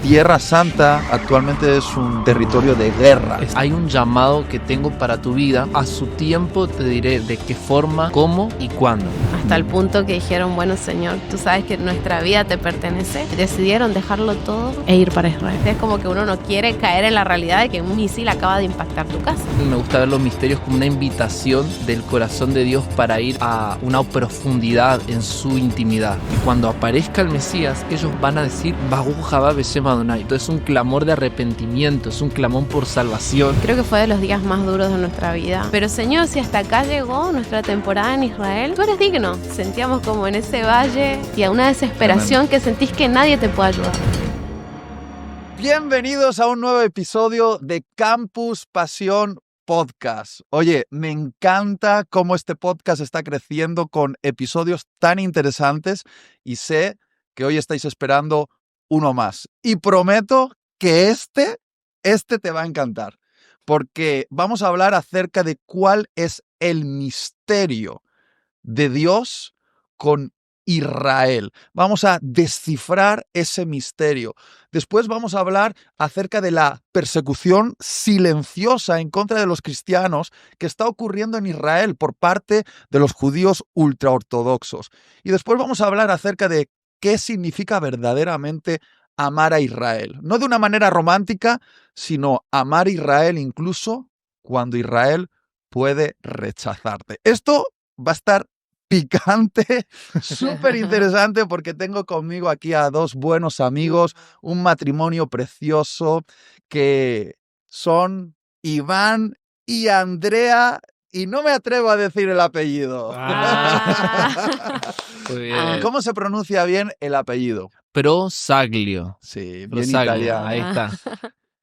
Tierra Santa actualmente es un territorio de guerra. Hay un llamado que tengo para tu vida. A su tiempo te diré de qué forma, cómo y cuándo. Hasta el punto que dijeron, bueno, Señor, tú sabes que nuestra vida te pertenece. Y decidieron dejarlo todo e ir para Israel. Es como que uno no quiere caer en la realidad de que un misil acaba de impactar tu casa. Me gusta ver los misterios como una invitación del corazón de Dios para ir a una profundidad en su intimidad. Y cuando aparezca el Mesías, ellos van a decir, Baruch haba Beshem Adonai. Entonces es un clamor de arrepentimiento, es un clamor por salvación. Creo que fue de los días más duros de nuestra vida. Pero Señor, si hasta acá llegó nuestra temporada en Israel, tú eres digno. Sentíamos como en ese valle y a una desesperación que sentís que nadie te puede ayudar. Bienvenidos a un nuevo episodio de Campus Pasión Podcast. Oye, me encanta cómo este podcast está creciendo con episodios tan interesantes y sé que hoy estáis esperando uno más. Y prometo que este te va a encantar, porque vamos a hablar acerca de cuál es el misterio de Dios con Israel. Vamos a descifrar ese misterio. Después vamos a hablar acerca de la persecución silenciosa en contra de los cristianos que está ocurriendo en Israel por parte de los judíos ultraortodoxos. Y después vamos a hablar acerca de qué significa verdaderamente amar a Israel. No de una manera romántica, sino amar a Israel incluso cuando Israel puede rechazarte. Esto va a estar picante, súper interesante, porque tengo conmigo aquí a dos buenos amigos, un matrimonio precioso que son Iván y Andrea, y no me atrevo a decir el apellido. Muy bien. ¿Cómo se pronuncia bien el apellido? Prosaglio. Sí, bien Prosaglio, italiano. ahí está.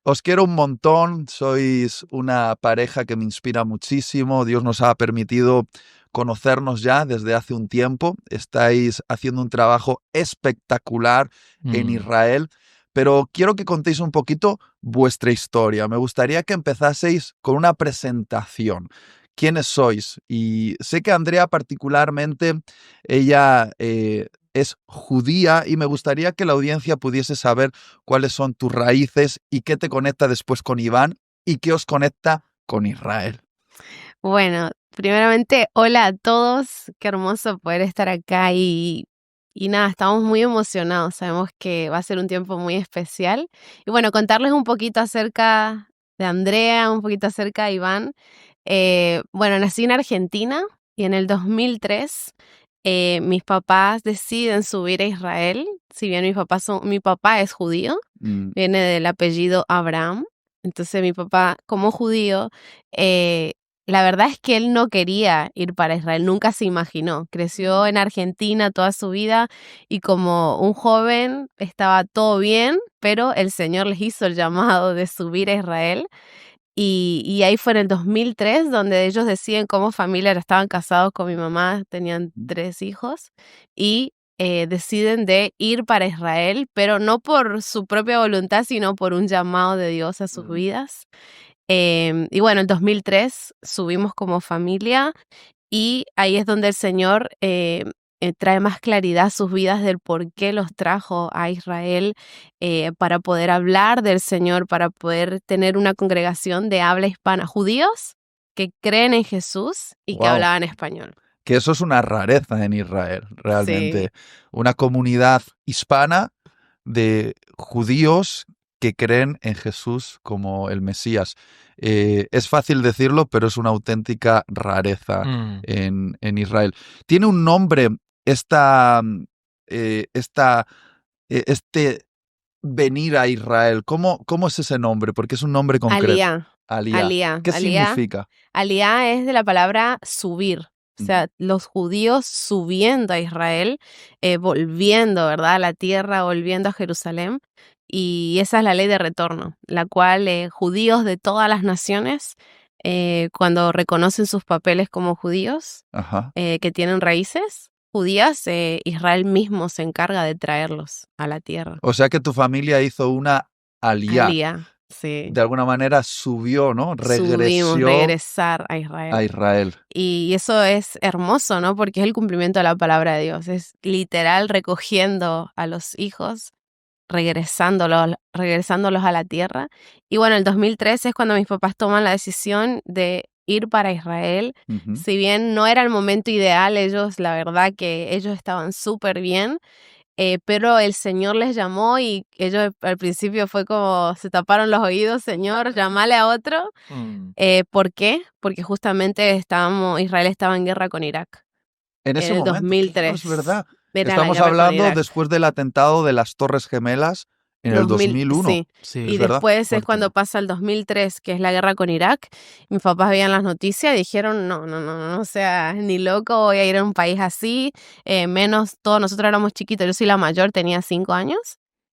Os quiero un montón, sois una pareja que me inspira muchísimo. Dios nos ha permitido conocernos ya desde hace un tiempo. Estáis haciendo un trabajo espectacular en Israel, pero quiero que contéis un poquito vuestra historia. Me gustaría que empezaseis con una presentación. ¿Quiénes sois? Y sé que Andrea particularmente, ella es judía, y me gustaría que la audiencia pudiese saber cuáles son tus raíces y qué te conecta después con Iván y qué os conecta con Israel. Bueno, primeramente, hola a todos. Qué hermoso poder estar acá y nada, estamos muy emocionados. Sabemos que va a ser un tiempo muy especial. Y bueno, contarles un poquito acerca de Andrea, un poquito acerca de Iván. Bueno, nací en Argentina y en el 2003 mis papás deciden subir a Israel. Si bien mi papá es judío, viene del apellido Abraham. Entonces mi papá, como judío, la verdad es que él no quería ir para Israel, nunca se imaginó. Creció en Argentina toda su vida y como un joven estaba todo bien, pero el Señor les hizo el llamado de subir a Israel. Y ahí fue en el 2003 donde ellos deciden como familia, estaban casados con mi mamá, tenían 3 hijos y deciden de ir para Israel, pero no por su propia voluntad, sino por un llamado de Dios a sus vidas. Y bueno, en 2003 subimos como familia y ahí es donde el Señor trae más claridad a sus vidas del por qué los trajo a Israel, para poder hablar del Señor, para poder tener una congregación de habla hispana, judíos que creen en Jesús y que hablaban español. Que eso es una rareza en Israel, realmente. Sí. Una comunidad hispana de judíos que creen en Jesús como el Mesías. Es fácil decirlo, pero es una auténtica rareza en Israel. Tiene un nombre este venir a Israel. ¿Cómo es ese nombre? Porque es un nombre concreto. Aliyá. ¿Qué significa? Aliyá es de la palabra subir. O sea, los judíos subiendo a Israel, volviendo, ¿verdad?, a la tierra, volviendo a Jerusalén. Y esa es la ley de retorno, la cual judíos de todas las naciones, cuando reconocen sus papeles como judíos, que tienen raíces judías, Israel mismo se encarga de traerlos a la tierra. O sea que tu familia hizo una aliyá. Aliyá, sí. De alguna manera subió, ¿no? Regresar a Israel. A Israel. Y eso es hermoso, ¿no? Porque es el cumplimiento de la palabra de Dios. Es literal recogiendo a los hijos, regresándolos regresándolos a la tierra. Y bueno, el 2013 es cuando mis papás toman la decisión de ir para Israel. Ujú. Si bien no era el momento ideal, la verdad que ellos estaban súper bien, pero el Señor les llamó y ellos al principio fue como, se taparon los oídos, Señor, llamale a otro. ¿Por qué? Porque justamente Israel estaba en guerra con Irak En ese en el momento, claro, 2003. es verdad. Era la Estamos guerra con hablando Irak. después del atentado de las Torres Gemelas en el 2001. Sí. Sí. Y Es verdad, después es fuerte. cuando pasa el 2003, que es la guerra con Irak. Mis papás veían las noticias y dijeron, no, o sea, ni loco voy a ir a un país así, menos todos nosotros éramos chiquitos, yo soy la mayor, tenía 5 años.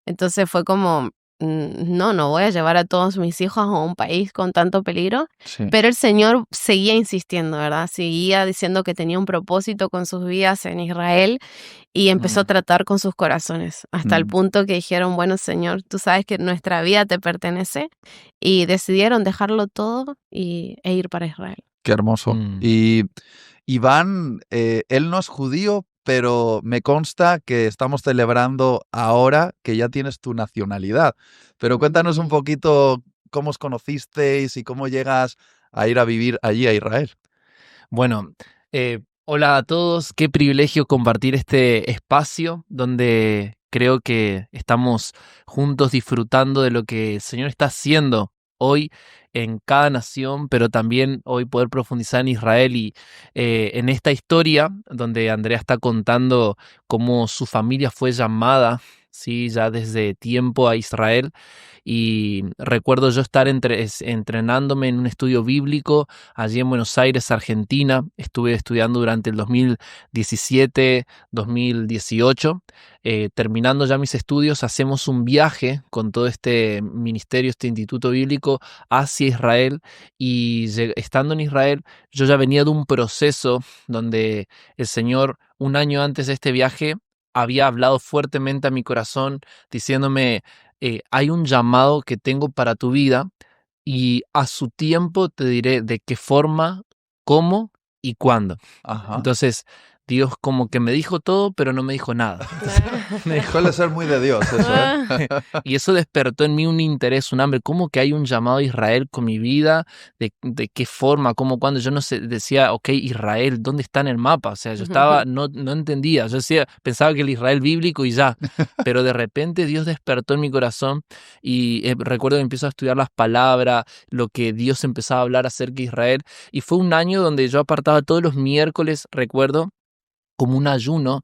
Entonces fue como, no voy a llevar a todos mis hijos a un país con tanto peligro. Sí. Pero el Señor seguía insistiendo, ¿verdad? Seguía diciendo que tenía un propósito con sus vidas en Israel y empezó a tratar con sus corazones, hasta el punto que dijeron, bueno, Señor, tú sabes que nuestra vida te pertenece, y decidieron dejarlo todo e ir para Israel. Qué hermoso. Y Iván, él no es judío, pero me consta que estamos celebrando ahora que ya tienes tu nacionalidad. Pero cuéntanos un poquito cómo os conocisteis y cómo llegas a ir a vivir allí a Israel. Bueno, hola a todos, qué privilegio compartir este espacio donde creo que estamos juntos disfrutando de lo que el Señor está haciendo hoy en cada nación, pero también hoy poder profundizar en Israel y en esta historia donde Andrea está contando cómo su familia fue llamada, sí, ya desde tiempo a Israel. Y recuerdo yo estar entrenándome en un estudio bíblico allí en Buenos Aires, Argentina. Estuve estudiando durante el 2017, 2018. Terminando ya mis estudios, hacemos un viaje con todo este ministerio, este instituto bíblico, hacia Israel. Y estando en Israel, yo ya venía de un proceso donde el Señor, un año antes de este viaje, había hablado fuertemente a mi corazón, diciéndome, hay un llamado que tengo para tu vida y a su tiempo te diré de qué forma, cómo y cuándo. Ajá. Entonces, Dios como que me dijo todo, pero no me dijo nada. Me dijo, Suele ser muy de Dios eso, ¿eh? y eso despertó en mí un interés, un hambre. ¿Cómo que hay un llamado a Israel con mi vida? ¿De qué forma? ¿Cómo? ¿Cuándo? Yo no sé, decía, ok, Israel, ¿dónde está en el mapa? O sea, yo estaba, no entendía. Yo decía, pensaba que el Israel bíblico y ya. Pero de repente Dios despertó en mi corazón y recuerdo que empiezo a estudiar las palabras, lo que Dios empezaba a hablar acerca de Israel. Y fue un año donde yo apartaba todos los miércoles, recuerdo, como un ayuno,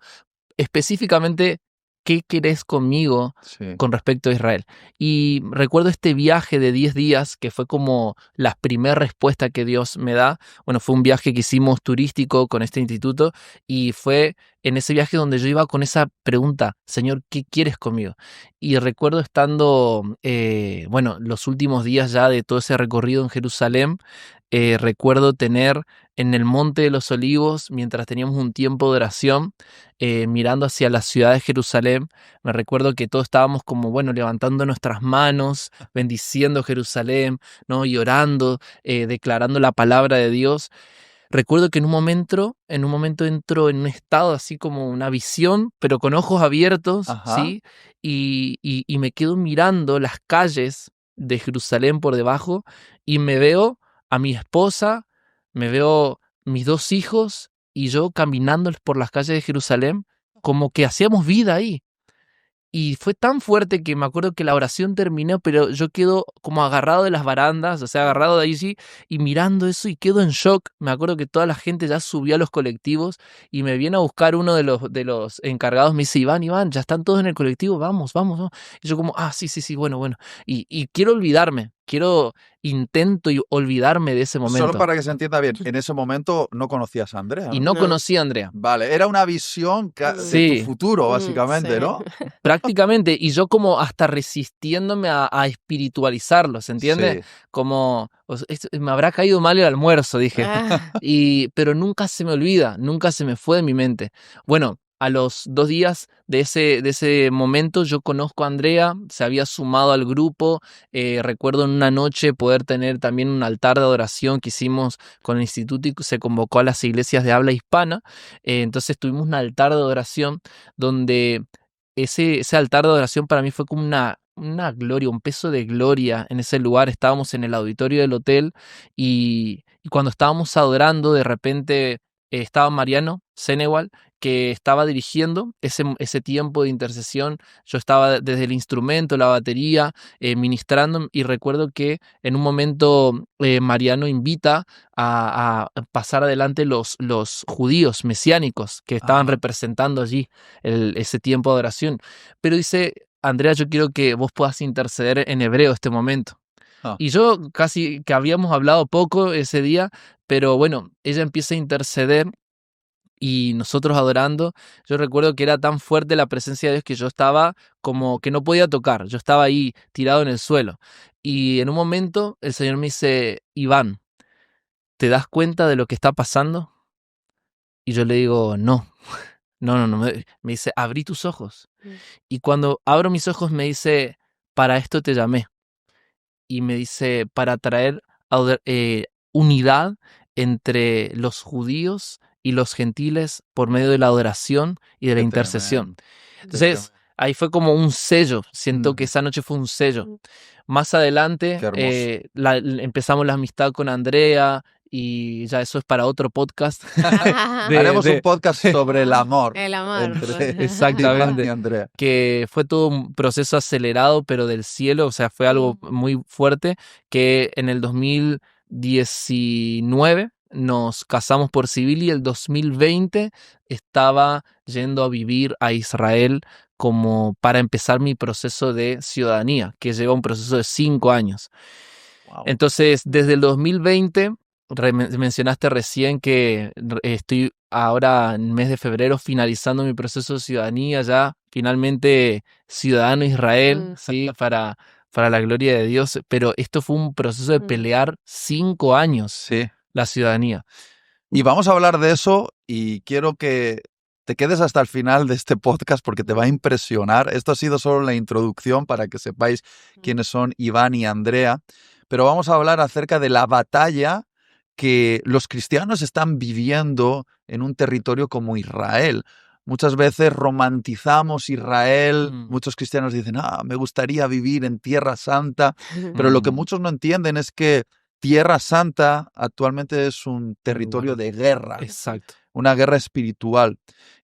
específicamente, ¿qué querés conmigo Sí. con respecto a Israel? Y recuerdo este viaje de 10 días, que fue como la primera respuesta que Dios me da. Bueno, fue un viaje que hicimos turístico con este instituto y fue en ese viaje donde yo iba con esa pregunta, Señor, ¿qué quieres conmigo? Y recuerdo estando, los últimos días ya de todo ese recorrido en Jerusalén, recuerdo tener en el Monte de los Olivos, mientras teníamos un tiempo de oración, mirando hacia la ciudad de Jerusalén, me recuerdo que todos estábamos como, levantando nuestras manos, bendiciendo Jerusalén, ¿no? Y orando, declarando la palabra de Dios. Recuerdo que en un momento entro en un estado así como una visión, pero con ojos abiertos, Ajá. ¿sí? Y me quedo mirando las calles de Jerusalén por debajo y me veo a mi esposa, me veo mis 2 hijos y yo caminando por las calles de Jerusalén como que hacíamos vida ahí. Y fue tan fuerte que me acuerdo que la oración terminó, pero yo quedo como agarrado de las barandas, o sea, agarrado de ahí sí, y mirando eso y quedo en shock. Me acuerdo que toda la gente ya subió a los colectivos y me viene a buscar uno de los encargados, me dice, Iván, ya están todos en el colectivo, vamos. Y yo como, sí, bueno. Y quiero olvidarme, intento olvidarme de ese momento. Solo para que se entienda bien, en ese momento no conocías a Andrea, ¿no? Y no conocí a Andrea. Vale, era una visión de Sí. tu futuro, básicamente, Sí. ¿no? Prácticamente, y yo como hasta resistiéndome a espiritualizarlo, ¿se entiende? Sí. Como, me habrá caído mal el almuerzo, dije. Pero nunca se me olvida, nunca se me fue de mi mente. Bueno, a los 2 días de ese momento yo conozco a Andrea, se había sumado al grupo, recuerdo en una noche poder tener también un altar de adoración que hicimos con el instituto y se convocó a las iglesias de habla hispana, entonces tuvimos un altar de adoración donde ese altar de adoración para mí fue como una una gloria, un peso de gloria en ese lugar. Estábamos en el auditorio del hotel y cuando estábamos adorando, de repente estaba Mariano Senegal, que estaba dirigiendo ese tiempo de intercesión. Yo estaba desde el instrumento, la batería, ministrando, y recuerdo que en un momento Mariano invita a pasar adelante los judíos mesiánicos que estaban representando allí ese tiempo de adoración. Pero dice: Andrea, yo quiero que vos puedas interceder en hebreo este momento. Y yo casi que habíamos hablado poco ese día, pero bueno, ella empieza a interceder y nosotros adorando. Yo recuerdo que era tan fuerte la presencia de Dios que yo estaba como que no podía tocar. Yo estaba ahí tirado en el suelo. Y en un momento el Señor me dice: Iván, ¿te das cuenta de lo que está pasando? Y yo le digo: no. No. Me dice: abrí tus ojos. Y cuando abro mis ojos me dice: para esto te llamé. Y me dice: para traer unidad entre los judíos y los gentiles por medio de la adoración y de la intercesión. Entonces, ahí fue como un sello. Siento que esa noche fue un sello. Más adelante empezamos la amistad con Andrea, y ya eso es para otro podcast. Haremos un podcast sobre el amor. El amor. Entre exactamente. Iván y Andrea. Que fue todo un proceso acelerado, pero del cielo. O sea, fue algo muy fuerte, que en el 2019 nos casamos por civil y el 2020 estaba yendo a vivir a Israel como para empezar mi proceso de ciudadanía, que lleva un proceso de 5 años. Wow. Entonces, desde el 2020, mencionaste recién que estoy ahora en el mes de febrero finalizando mi proceso de ciudadanía, ya finalmente ciudadano de Israel, ¿sí? Para la gloria de Dios. Pero esto fue un proceso de pelear 5 años, la ciudadanía. Y vamos a hablar de eso, y quiero que te quedes hasta el final de este podcast porque te va a impresionar. Esto ha sido solo la introducción para que sepáis quiénes son Iván y Andrea, pero vamos a hablar acerca de la batalla que los cristianos están viviendo en un territorio como Israel. Muchas veces romantizamos Israel, muchos cristianos dicen: me gustaría vivir en Tierra Santa, pero lo que muchos no entienden es que Tierra Santa actualmente es un territorio de guerra. Exacto. Una guerra espiritual.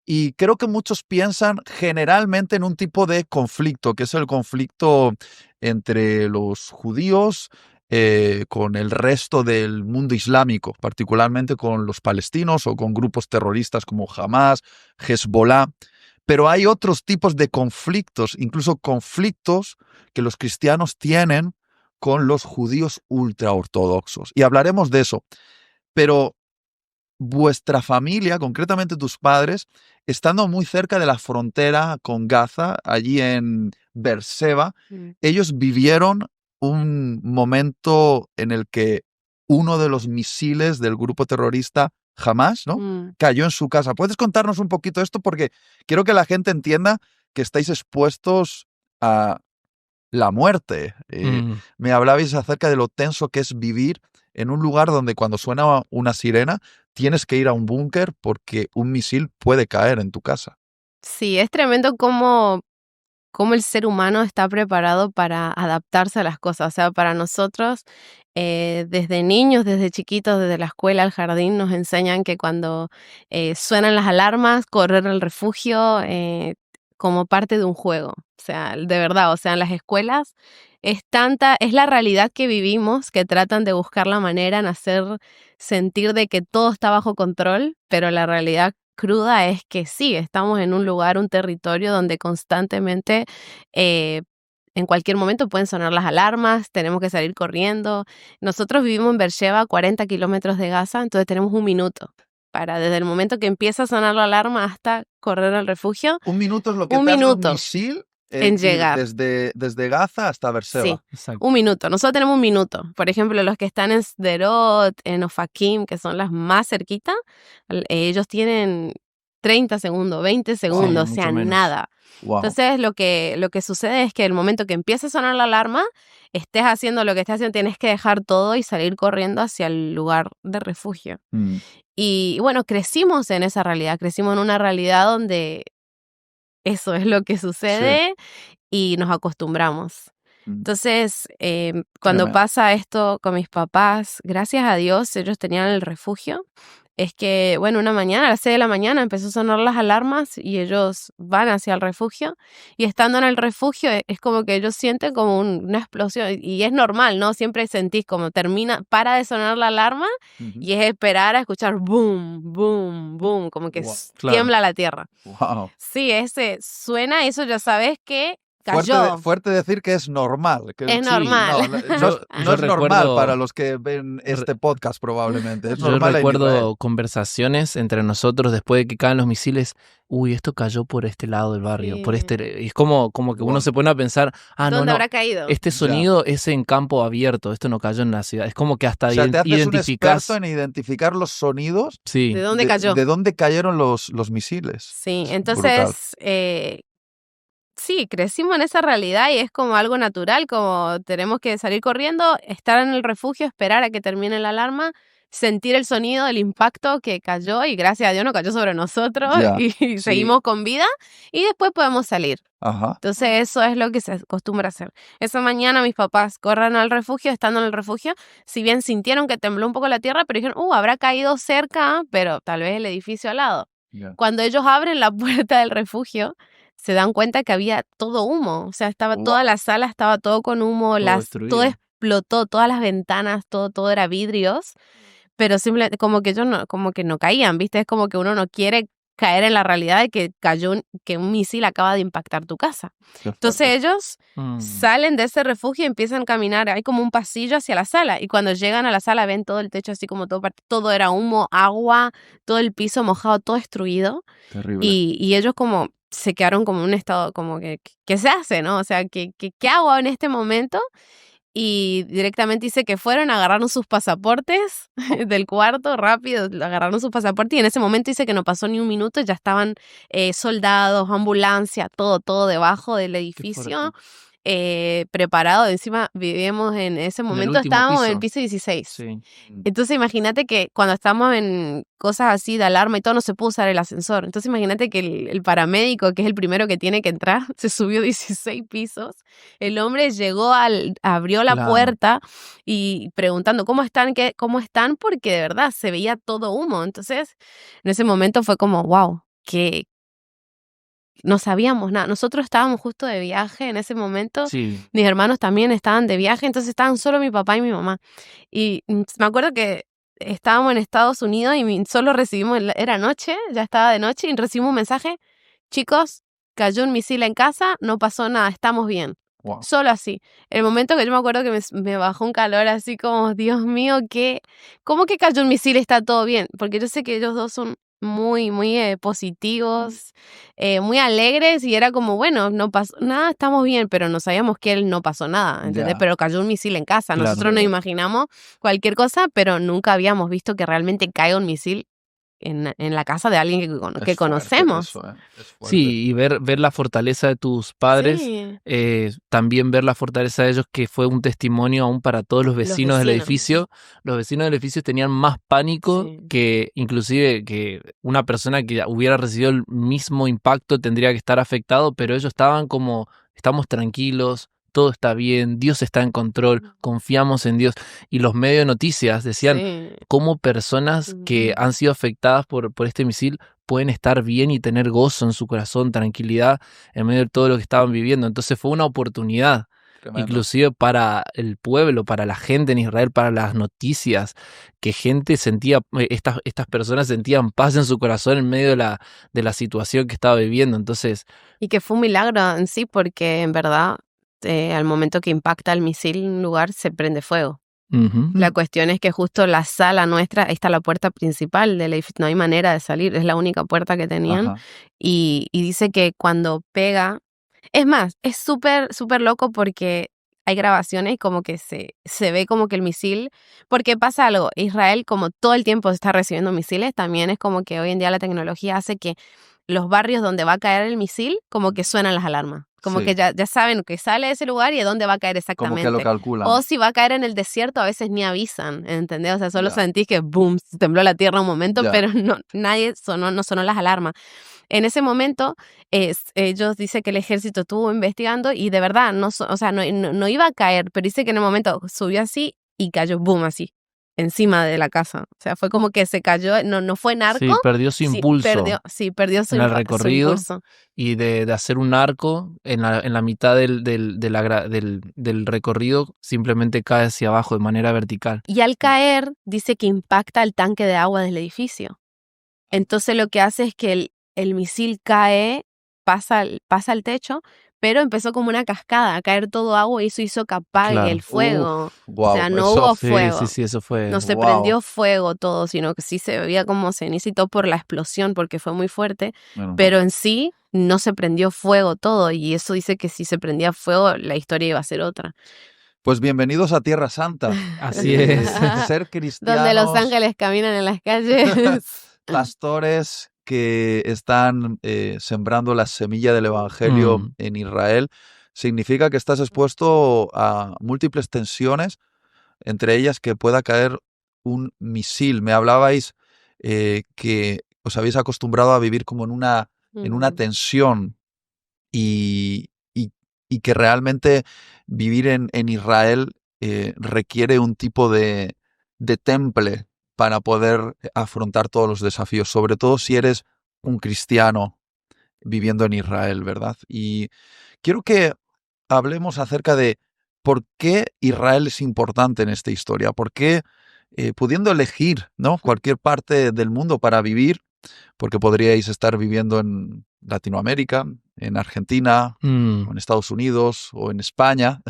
Y creo que muchos piensan generalmente en un tipo de conflicto, que es el conflicto entre los judíos con el resto del mundo islámico, particularmente con los palestinos o con grupos terroristas como Hamas, Hezbollah. Pero hay otros tipos de conflictos, incluso conflictos que los cristianos tienen con los judíos ultraortodoxos. Y hablaremos de eso. Pero vuestra familia, concretamente tus padres, estando muy cerca de la frontera con Gaza, allí en Beerseba, ellos vivieron un momento en el que uno de los misiles del grupo terrorista Hamas, ¿no? Cayó en su casa. ¿Puedes contarnos un poquito esto? Porque quiero que la gente entienda que estáis expuestos a la muerte. Me hablabais acerca de lo tenso que es vivir en un lugar donde cuando suena una sirena tienes que ir a un búnker porque un misil puede caer en tu casa. Sí, es tremendo cómo el ser humano está preparado para adaptarse a las cosas. O sea, para nosotros, desde niños, desde chiquitos, desde la escuela al jardín, nos enseñan que cuando suenan las alarmas, correr al refugio como parte de un juego. O sea, de verdad, o sea, en las escuelas es la realidad que vivimos, que tratan de buscar la manera en hacer sentir de que todo está bajo control, pero la realidad cruda es que sí, estamos en un lugar, un territorio donde constantemente, en cualquier momento pueden sonar las alarmas, tenemos que salir corriendo. Nosotros vivimos en Beersheba, 40 kilómetros de Gaza, entonces tenemos 1 minuto desde el momento que empieza a sonar la alarma hasta correr al refugio. 1 minuto es lo que tarda un misil en llegar. Desde Gaza hasta Beerseba. Sí, exacto. 1 minuto. Nosotros tenemos 1 minuto. Por ejemplo, los que están en Sderot, en Ofakim, que son las más cerquitas, ellos tienen 30 segundos, 20 segundos, o sea, nada. Wow. Entonces, lo que sucede es que el momento que empieza a sonar la alarma, estés haciendo lo que estés haciendo, tienes que dejar todo y salir corriendo hacia el lugar de refugio. Y bueno, crecimos en esa realidad, crecimos en una realidad donde eso es lo que sucede y nos acostumbramos. Entonces, cuando Tremendo. pasa esto con mis papás, gracias a Dios, ellos tenían el refugio. Es que, bueno, una mañana, a las 6 de la mañana, empezó a sonar las alarmas y ellos van hacia el refugio. Y estando en el refugio, es como que ellos sienten como una explosión. Y es normal, ¿no? Siempre sentís como para de sonar la alarma y es esperar a escuchar boom, boom, boom, como que Wow. Claro. tiembla la tierra. Wow. Sí, ese suena, eso ya sabes que cayó. Fuerte decir que es normal. Que, Es normal. No, Yo no es normal recuerdo- para los que ven este podcast probablemente. Es Yo normal en Israel. recuerdo conversaciones entre nosotros después de que caen los misiles. Uy, esto cayó por este lado del barrio, Sí. por este. Y es como que Wow. uno se pone a pensar, ¿Dónde habrá caído? este sonido es en campo abierto, esto no cayó en la ciudad. Es como que hasta O sea, te haces un identificás. experto en identificar los sonidos Sí. ¿De dónde cayó? de dónde cayeron los misiles. Sí, Es entonces, sí, crecimos en esa realidad y es como algo natural, como tenemos que salir corriendo, estar en el refugio, esperar a que termine la alarma, sentir el sonido, el impacto que cayó y gracias a Dios no cayó sobre nosotros Ya, y sí. seguimos con vida y después podemos salir. Ajá. Entonces eso es lo que se acostumbra a hacer. Esa mañana mis papás corren al refugio, estando en el refugio, si bien sintieron que tembló un poco la tierra, pero dijeron, habrá caído cerca, pero tal vez el edificio al lado. Ya. Cuando ellos abren la puerta del refugio, se dan cuenta que había todo humo. O sea, estaba Wow. toda la sala, estaba todo con humo, destruido. todo explotó, todas las ventanas, todo era vidrios, pero simplemente como que ellos no, como que no caían, ¿viste? Es como que uno no quiere caer en la realidad de que que un misil acaba de impactar tu casa. Qué Entonces fuerte. ellos salen de ese refugio y empiezan a caminar. Hay como un pasillo hacia la sala. Y cuando llegan a la sala ven todo el techo así como todo era humo, agua, todo el piso mojado, todo destruido. Terrible. Y ellos como se quedaron como en un estado como que ¿qué se hace, no? O sea, ¿qué hago en este momento? Y directamente dice que fueron, agarraron sus pasaportes del cuarto rápido, agarraron sus pasaportes y en ese momento dice que no pasó ni un minuto, ya estaban soldados, ambulancia, todo debajo del edificio, preparado. Encima vivíamos en ese momento, último estábamos en el piso. piso 16. Sí. Entonces imagínate que cuando estamos en cosas así de alarma y todo, no se puede usar el ascensor. Entonces imagínate que el paramédico, que es el primero que tiene que entrar, se subió 16 pisos. El hombre llegó, abrió la Claro. puerta y preguntando ¿cómo están? ¿Cómo están? Porque de verdad se veía todo humo. Entonces en ese momento fue como, wow, que no sabíamos nada. Nosotros estábamos justo de viaje en ese momento. Sí. Mis hermanos también estaban de viaje, entonces estaban solo mi papá y mi mamá. Y me acuerdo que estábamos en Estados Unidos y solo recibimos, era noche, ya estaba de noche, y recibimos un mensaje: chicos, cayó un misil en casa, no pasó nada, estamos bien. Wow. Solo así. El momento que yo me acuerdo que me bajó un calor así como, Dios mío, ¿cómo que cayó un misil y está todo bien? Porque yo sé que ellos dos son muy, muy positivos, muy alegres y era como, bueno, no pasó nada, estamos bien, pero no sabíamos que él no pasó nada, ¿entendés? Ya. Pero cayó un misil en casa. Claro. Nosotros nos imaginamos cualquier cosa, pero nunca habíamos visto que realmente caiga un misil en la casa de alguien Es que fuerte conocemos. eso, es fuerte. Sí, y ver la fortaleza de tus padres, Sí. también ver la fortaleza de ellos, que fue un testimonio aún para todos los vecinos del vecinos. edificio. Los vecinos del edificio tenían más pánico Sí. que inclusive que una persona que hubiera recibido el mismo impacto tendría que estar afectado, pero ellos estaban como, estamos tranquilos, todo está bien, Dios está en control, confiamos en Dios. Y los medios de noticias decían Sí. cómo personas que han sido afectadas por este misil pueden estar bien y tener gozo en su corazón, tranquilidad en medio de todo lo que estaban viviendo. Entonces fue una oportunidad, Tremendo. inclusive para el pueblo, para la gente en Israel, para las noticias, que gente sentía, estas personas sentían paz en su corazón en medio de la situación que estaba viviendo. Entonces, Y que fue un milagro en sí, porque en verdad, al momento que impacta el misil en un lugar, se prende fuego. ujú, La cuestión es que justo la sala nuestra, ahí está la puerta principal del edificio, no hay manera de salir, es la única puerta que tenían. Ajá. Y dice que cuando pega, es más, es súper, súper loco porque hay grabaciones como que se ve como que el misil, porque pasa algo, Israel como todo el tiempo está recibiendo misiles, también es como que hoy en día la tecnología hace que los barrios donde va a caer el misil, como que suenan las alarmas, como Sí. que ya saben que sale de ese lugar y de dónde va a caer Como exactamente. que lo calculan. O si va a caer en el desierto, a veces ni avisan, ¿entendés? O sea, solo Ya. sentís que boom, se tembló la tierra un momento, Ya. pero no sonó las alarmas. en ese momento ellos dicen que el ejército estuvo investigando y de verdad no iba a caer, pero dice que en el momento subió así y cayó, boom, así, encima de la casa. O sea, fue como que se cayó, no fue en arco. Sí, perdió su impulso perdió su en el recorrido impulso. Y de hacer un arco en la mitad del recorrido, simplemente cae hacia abajo de manera vertical. Y al caer, dice que impacta el tanque de agua del edificio. Entonces lo que hace es que el misil cae, pasa al techo, pero empezó como una cascada a caer todo agua y eso hizo que apague el fuego. Wow, o sea, no hubo Sí, fuego. sí, eso fue. No se prendió fuego todo, sino que sí se veía como ceniza y todo por la explosión porque fue muy fuerte, pero en sí no se prendió fuego todo y eso dice que si se prendía fuego la historia iba a ser otra. Pues bienvenidos a Tierra Santa. Así es. Ser cristianos. Donde los ángeles caminan en las calles. Pastores que están sembrando la semilla del evangelio en Israel, significa que estás expuesto a múltiples tensiones, entre ellas que pueda caer un misil. Me hablabais que os habéis acostumbrado a vivir como en una tensión y que realmente vivir en Israel requiere un tipo de temple para poder afrontar todos los desafíos, sobre todo si eres un cristiano viviendo en Israel, ¿verdad? Y quiero que hablemos acerca de por qué Israel es importante en esta historia, por qué pudiendo elegir, ¿no?, cualquier parte del mundo para vivir, porque podríais estar viviendo en Latinoamérica, en Argentina, o en Estados Unidos, o en España.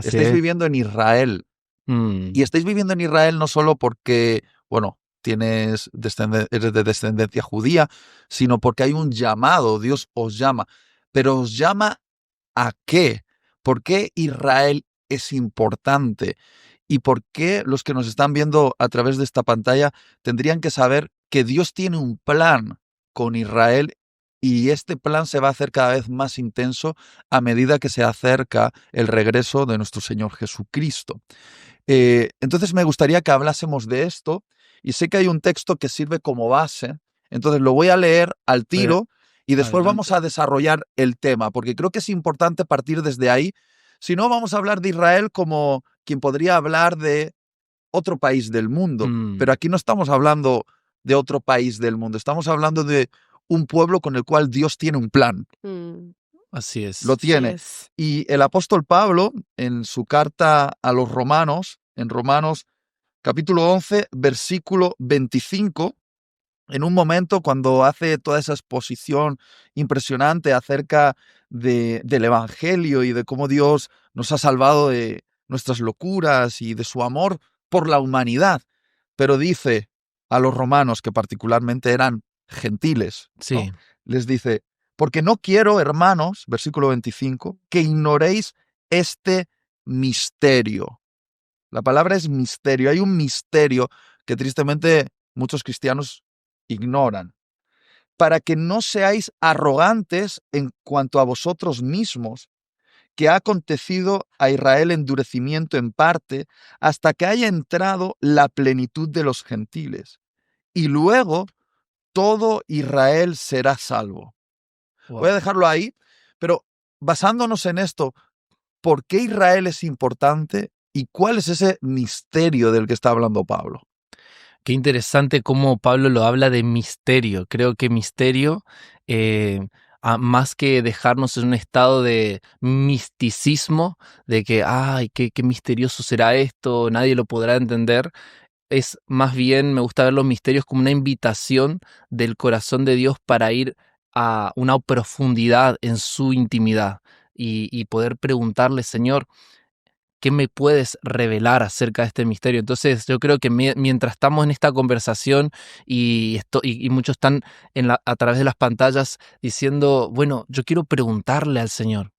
Estáis viviendo en Israel. Y estáis viviendo en Israel no solo porque, bueno, eres de descendencia judía, sino porque hay un llamado, Dios os llama. Pero ¿os llama a qué? ¿Por qué Israel es importante? ¿Y por qué los que nos están viendo a través de esta pantalla tendrían que saber que Dios tiene un plan con Israel y este plan se va a hacer cada vez más intenso a medida que se acerca el regreso de nuestro Señor Jesucristo? Entonces me gustaría que hablásemos de esto y sé que hay un texto que sirve como base, entonces lo voy a leer al tiro y después vamos a desarrollar el tema, porque creo que es importante partir desde ahí. Si no, vamos a hablar de Israel como quien podría hablar de otro país del mundo, pero aquí no estamos hablando de otro país del mundo, estamos hablando de un pueblo con el cual Dios tiene un plan. Así es. Lo tiene. Y el apóstol Pablo, en su carta a los Romanos, en Romanos capítulo 11, versículo 25, en un momento cuando hace toda esa exposición impresionante acerca del Evangelio y de cómo Dios nos ha salvado de nuestras locuras y de su amor por la humanidad, pero dice a los romanos, que particularmente eran gentiles, Sí. ¿no?, les dice: porque no quiero, hermanos, versículo 25, que ignoréis este misterio. La palabra es misterio. Hay un misterio que tristemente muchos cristianos ignoran. Para que no seáis arrogantes en cuanto a vosotros mismos, que ha acontecido a Israel endurecimiento en parte, hasta que haya entrado la plenitud de los gentiles. Y luego todo Israel será salvo. Voy a dejarlo ahí, pero basándonos en esto, ¿por qué Israel es importante y cuál es ese misterio del que está hablando Pablo? Qué interesante cómo Pablo lo habla de misterio. Creo que misterio, más que dejarnos en un estado de misticismo, de que, ay, qué misterioso será esto, nadie lo podrá entender, es más bien, me gusta ver los misterios como una invitación del corazón de Dios para ir a una profundidad en su intimidad y poder preguntarle: Señor, ¿qué me puedes revelar acerca de este misterio? Entonces yo creo que mientras estamos en esta conversación y muchos están a través de las pantallas diciendo, bueno, yo quiero preguntarle al Señor,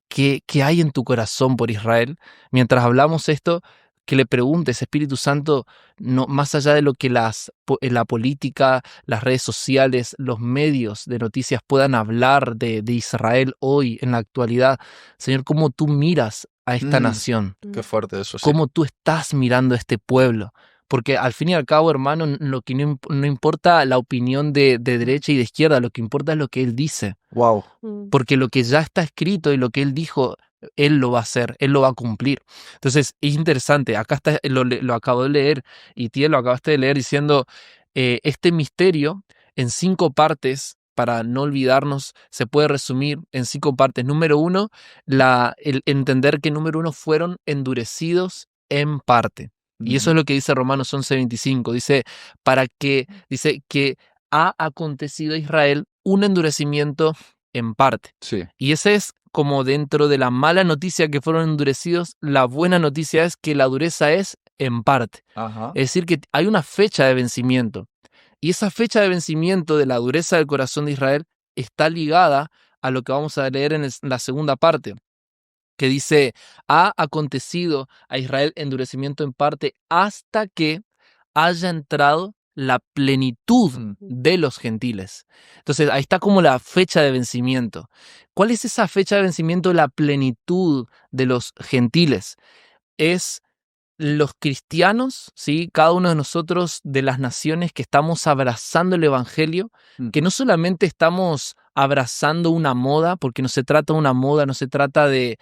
¿qué hay en tu corazón por Israel? Mientras hablamos esto, que le preguntes, Espíritu Santo, no, más allá de lo que la política, las redes sociales, los medios de noticias puedan hablar de Israel hoy, en la actualidad, Señor, ¿cómo tú miras a esta nación? Qué fuerte eso, sí. ¿Cómo tú estás mirando a este pueblo? Porque al fin y al cabo, hermano, lo que no importa la opinión de derecha y de izquierda, lo que importa es lo que Él dice. Wow. Porque lo que ya está escrito y lo que Él dijo, Él lo va a hacer, Él lo va a cumplir. Entonces, es interesante. Acá está, lo acabo de leer, y Tiel, lo acabaste de leer diciendo, este misterio en 5 partes, para no olvidarnos, se puede resumir en 5 partes. Número 1, el entender que número 1 fueron endurecidos en parte. Y eso es lo que dice Romanos 11:25. Dice que ha acontecido a Israel un endurecimiento en parte. Sí. Y ese es como dentro de la mala noticia que fueron endurecidos, la buena noticia es que la dureza es en parte. Ajá. Es decir, que hay una fecha de vencimiento. Y esa fecha de vencimiento de la dureza del corazón de Israel está ligada a lo que vamos a leer en la segunda parte, que dice, ha acontecido a Israel endurecimiento en parte hasta que haya entrado la plenitud de los gentiles. Entonces, ahí está como la fecha de vencimiento. ¿Cuál es esa fecha de vencimiento, la plenitud de los gentiles? Es los cristianos, ¿sí? Cada uno de nosotros de las naciones que estamos abrazando el evangelio, que no solamente estamos abrazando una moda, porque no se trata de una moda, no se trata de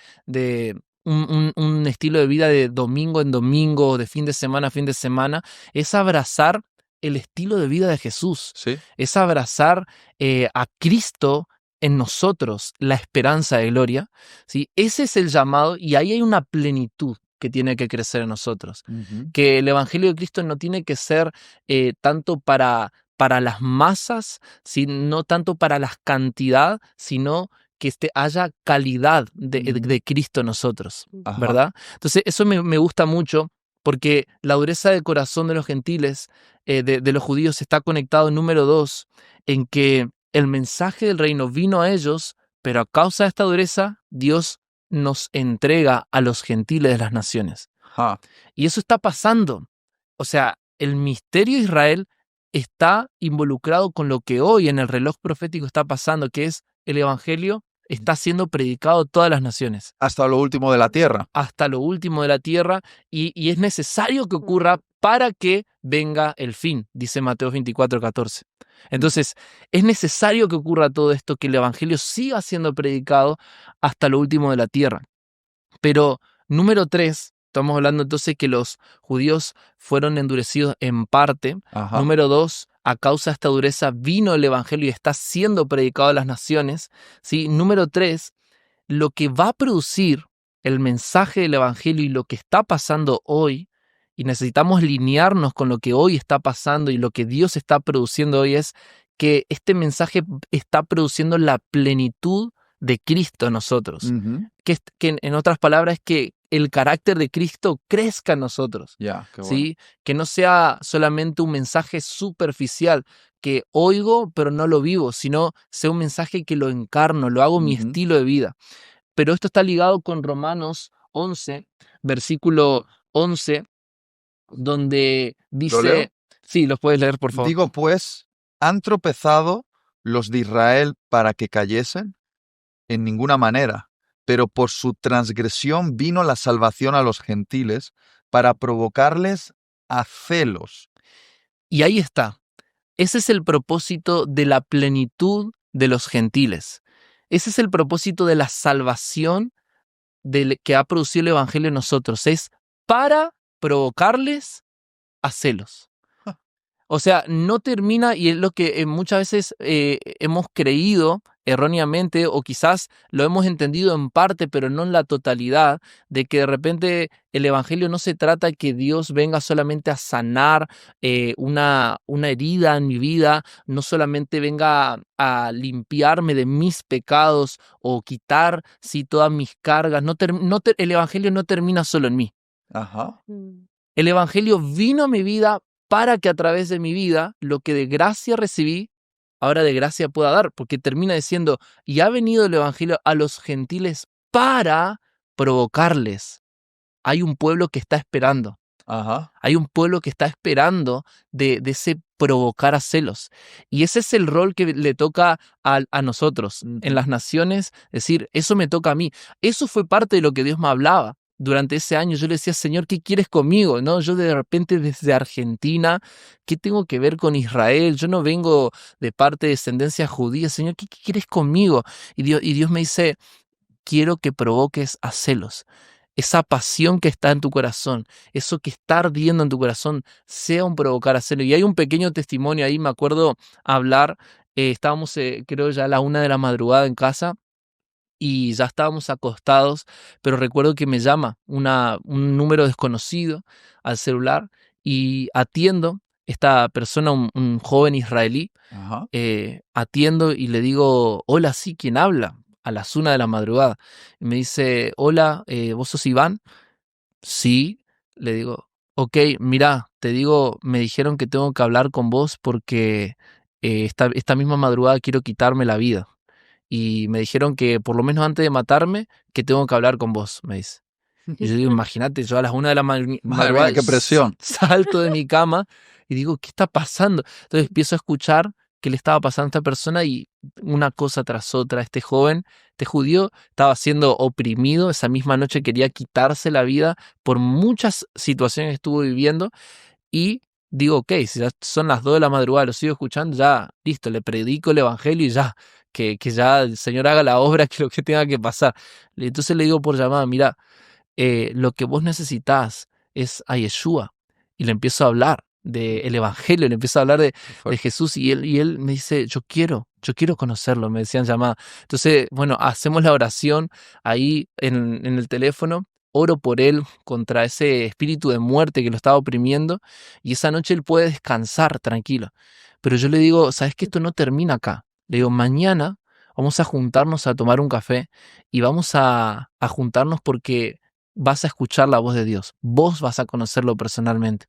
un estilo de vida de domingo en domingo, de fin de semana a fin de semana, es abrazar el estilo de vida de Jesús, Sí. es abrazar a Cristo en nosotros, la esperanza de gloria, ¿sí? Ese es el llamado, y ahí hay una plenitud que tiene que crecer en nosotros. Que el Evangelio de Cristo no tiene que ser tanto para las masas, no tanto para la cantidad, sino que haya calidad de Cristo en nosotros, Ajá. ¿verdad? Entonces, eso me gusta mucho, porque la dureza del corazón de los gentiles, de los judíos, está conectado, número 2, en que el mensaje del reino vino a ellos, pero a causa de esta dureza, Dios nos entrega a los gentiles de las naciones. Ajá. Y eso está pasando. O sea, el misterio de Israel está involucrado con lo que hoy en el reloj profético está pasando, que es el evangelio está siendo predicado a todas las naciones. Hasta lo último de la tierra. Hasta lo último de la tierra, y es necesario que ocurra para que venga el fin, dice Mateo 24:14. Entonces, es necesario que ocurra todo esto, que el evangelio siga siendo predicado hasta lo último de la tierra. Pero, número 3, estamos hablando entonces que los judíos fueron endurecidos en parte. Ajá. Número 2, a causa de esta dureza vino el evangelio y está siendo predicado a las naciones, ¿sí? Número 3, lo que va a producir el mensaje del evangelio y lo que está pasando hoy, y necesitamos linearnos con lo que hoy está pasando y lo que Dios está produciendo hoy, es que este mensaje está produciendo la plenitud de Cristo en nosotros. Que en otras palabras es que el carácter de Cristo crezca en nosotros. Ya, qué bueno. ¿Sí? Que no sea solamente un mensaje superficial que oigo pero no lo vivo, sino sea un mensaje que lo encarno, lo hago mi estilo de vida. Pero esto está ligado con Romanos 11, versículo 11, donde dice... ¿Lo leo? Sí, los puedes leer, por favor. Digo, pues, ¿han tropezado los de Israel para que cayesen? En ninguna manera, pero por su transgresión vino la salvación a los gentiles para provocarles a celos. Y ahí está. Ese es el propósito de la plenitud de los gentiles. Ese es el propósito de la salvación que ha producido el evangelio en nosotros. Es para provocarles a celos. O sea, no termina, y es lo que muchas veces hemos creído erróneamente, o quizás lo hemos entendido en parte, pero no en la totalidad, de que de repente el evangelio no se trata de que Dios venga solamente a sanar una herida en mi vida, no solamente venga a limpiarme de mis pecados o quitar todas mis cargas. El evangelio no termina solo en mí. Ajá. El evangelio vino a mi vida para que a través de mi vida lo que de gracia recibí, ahora de gracia pueda dar, porque termina diciendo, y ha venido el evangelio a los gentiles para provocarles. Hay un pueblo que está esperando. Ajá. Hay un pueblo que está esperando de ese provocar a celos. Y ese es el rol que le toca a nosotros en las naciones. Es decir, eso me toca a mí. Eso fue parte de lo que Dios me hablaba. durante ese año yo le decía, Señor, ¿qué quieres conmigo? ¿No? Yo de repente desde Argentina, ¿qué tengo que ver con Israel? Yo no vengo de parte de descendencia judía. Señor, ¿qué quieres conmigo? Y Dios me dice, quiero que provoques a celos. Esa pasión que está en tu corazón, eso que está ardiendo en tu corazón, sea un provocar a celos. Y hay un pequeño testimonio ahí, me acuerdo hablar, estábamos creo ya a la 1 de la madrugada en casa, y ya estábamos acostados, pero recuerdo que me llama un número desconocido al celular y atiendo. Esta persona, un joven israelí, Ajá. atiendo y le digo, hola, sí, ¿quién habla? A las 1 de la madrugada. Y me dice, hola, ¿vos sos Iván? Sí, le digo, ok, mira, te digo, me dijeron que tengo que hablar con vos porque esta misma madrugada quiero quitarme la vida. Y me dijeron que por lo menos antes de matarme, que tengo que hablar con vos, me dice. Y yo digo, imagínate, yo a las 1 de la Madre madrugada mía, qué presión. salto de mi cama y digo, ¿qué está pasando? Entonces empiezo a escuchar qué le estaba pasando a esta persona y una cosa tras otra. Este joven, este judío, estaba siendo oprimido. Esa misma noche quería quitarse la vida por muchas situaciones que estuvo viviendo. Y digo, ok, si ya son las 2 de la madrugada, lo sigo escuchando, ya, listo, le predico el evangelio y ya, que ya el Señor haga la obra, que lo que tenga que pasar. Entonces le digo por llamada, mira, lo que vos necesitás es a Yeshua. Y le empiezo a hablar del evangelio, le empiezo a hablar de Jesús y él me dice, yo quiero conocerlo, me decían llamada. Entonces, bueno, hacemos la oración ahí en el teléfono, oro por él contra ese espíritu de muerte que lo estaba oprimiendo y esa noche él puede descansar tranquilo. Pero yo le digo, ¿sabes que esto no termina acá? Le digo, mañana vamos a juntarnos a tomar un café y vamos a juntarnos porque vas a escuchar la voz de Dios, vos vas a conocerlo personalmente.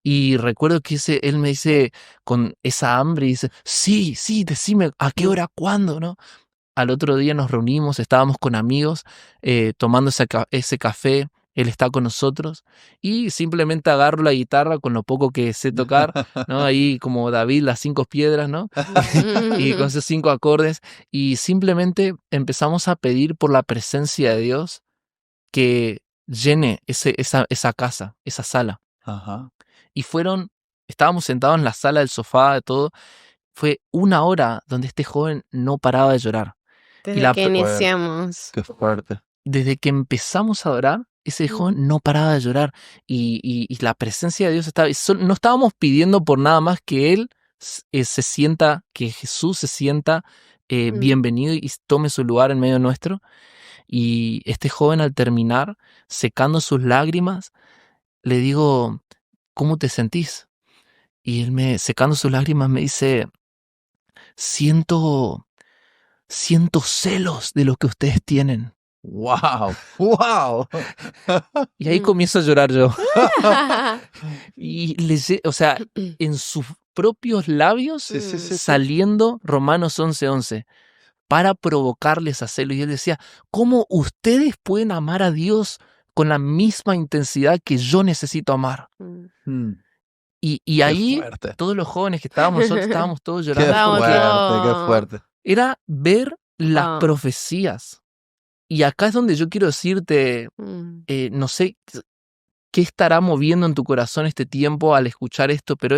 Y recuerdo que él me dice con esa hambre, y dice, sí, decime a qué hora, cuándo, ¿no? Al otro día nos reunimos, estábamos con amigos, tomando ese café, él está con nosotros, y simplemente agarro la guitarra con lo poco que sé tocar, ¿no? Ahí como David, las 5 piedras, ¿no? Y con esos 5 acordes, y simplemente empezamos a pedir por la presencia de Dios que llene esa casa, esa sala. Ajá. Y estábamos sentados en la sala del sofá, de todo. Fue 1 hora donde este joven no paraba de llorar. Desde que Fuerte. iniciamos. Qué fuerte. Desde que empezamos a adorar, ese joven no paraba de llorar. Y la presencia de Dios estaba. No estábamos pidiendo por nada más que él se sienta, que Jesús se sienta bienvenido y tome su lugar en medio nuestro. Y este joven, al terminar, secando sus lágrimas, le digo, ¿cómo te sentís? Y él secando sus lágrimas, me dice, siento celos de lo que ustedes tienen. ¡Wow! ¡Wow! Y ahí comienzo a llorar yo. Y o sea, en sus propios labios, Sí. saliendo Romanos 11:11, para provocarles a celos. Y él decía, ¿cómo ustedes pueden amar a Dios con la misma intensidad que yo necesito amar? Mm. Y ahí, fuerte. todos los jóvenes que nosotros estábamos todos Qué llorando. fuerte, qué fuerte. Era ver las profecías. Y acá es donde yo quiero decirte, no sé qué estará moviendo en tu corazón este tiempo al escuchar esto, pero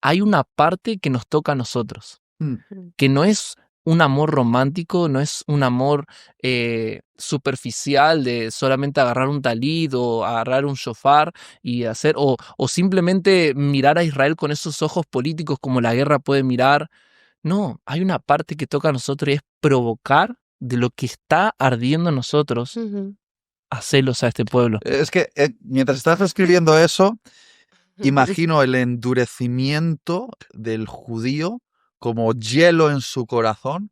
hay una parte que nos toca a nosotros, que no es un amor romántico, no es un amor superficial de solamente agarrar un talit o agarrar un shofar y hacer, o simplemente mirar a Israel con esos ojos políticos como la guerra puede mirar. No, hay una parte que toca a nosotros y es provocar de lo que está ardiendo en nosotros a celos a este pueblo. Es que mientras estás escribiendo eso, imagino el endurecimiento del judío como hielo en su corazón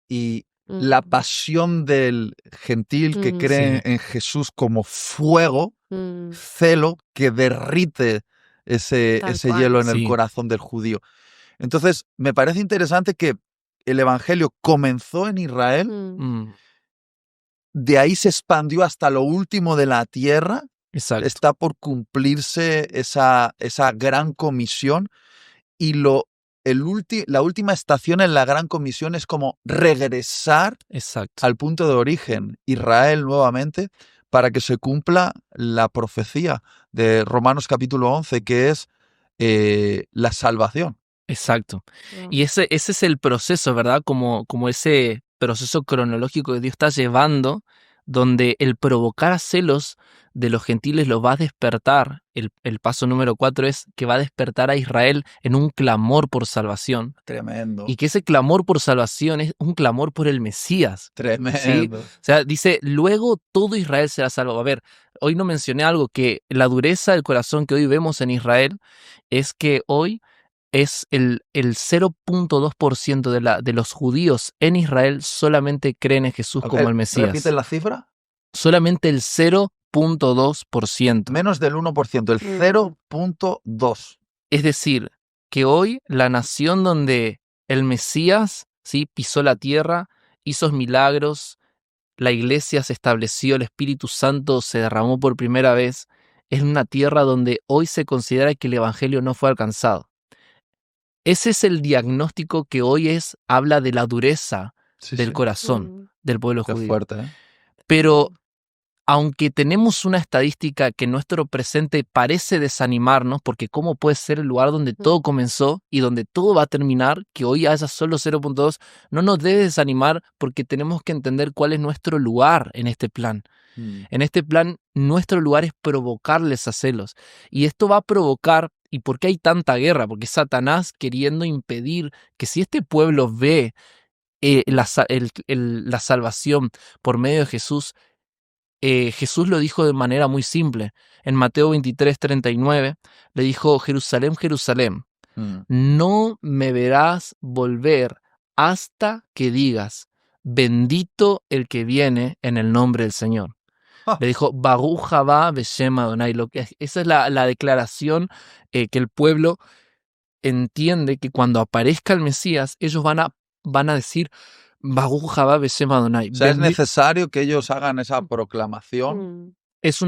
y la pasión del gentil que cree en Jesús como fuego, celo que derrite ese hielo en el corazón del judío. Entonces, me parece interesante que el evangelio comenzó en Israel, de ahí se expandió hasta lo último de la tierra. Exacto. Está por cumplirse esa gran comisión y la última estación en la gran comisión es como regresar Exacto. al punto de origen, Israel nuevamente, para que se cumpla la profecía de Romanos capítulo 11, que es la salvación. Exacto. Wow. Y ese es el proceso, ¿verdad? Como ese proceso cronológico que Dios está llevando, donde el provocar celos de los gentiles lo va a despertar. El paso número 4 es que va a despertar a Israel en un clamor por salvación. Tremendo. Y que ese clamor por salvación es un clamor por el Mesías. Tremendo. O sea, dice, luego todo Israel será salvo. A ver, hoy no mencioné algo, que la dureza del corazón que hoy vemos en Israel es que hoy es el 0.2% de los judíos en Israel solamente creen en Jesús A como ver, el Mesías. ¿repite la cifra? Solamente el 0.2%. Menos del 1%, el 0.2%. Es decir, que hoy la nación donde el Mesías, ¿sí?, pisó la tierra, hizo milagros, la iglesia se estableció, el Espíritu Santo se derramó por primera vez, es una tierra donde hoy se considera que el Evangelio no fue alcanzado. Ese es el diagnóstico que hoy habla de la dureza del corazón del pueblo Qué judío. fuerte, ¿eh? Pero aunque tenemos una estadística que en nuestro presente parece desanimarnos, porque ¿cómo puede ser el lugar donde todo comenzó y donde todo va a terminar, que hoy haya solo 0.2? No nos debe desanimar, porque tenemos que entender cuál es nuestro lugar en este plan. En este plan, nuestro lugar es provocarles a celos. Y esto va a provocar, ¿y por qué hay tanta guerra? Porque Satanás queriendo impedir que si este pueblo ve la salvación por medio de Jesús, Jesús lo dijo de manera muy simple. En Mateo 23:39 le dijo: Jerusalén, Jerusalén, no me verás volver hasta que digas, bendito el que viene en el nombre del Señor. Le dijo, Baruch haba beshem Adonai. Esa es la declaración que el pueblo entiende, que cuando aparezca el Mesías, ellos van a decir, Baruch haba beshem Adonai. O sea, es necesario que ellos hagan esa proclamación. Es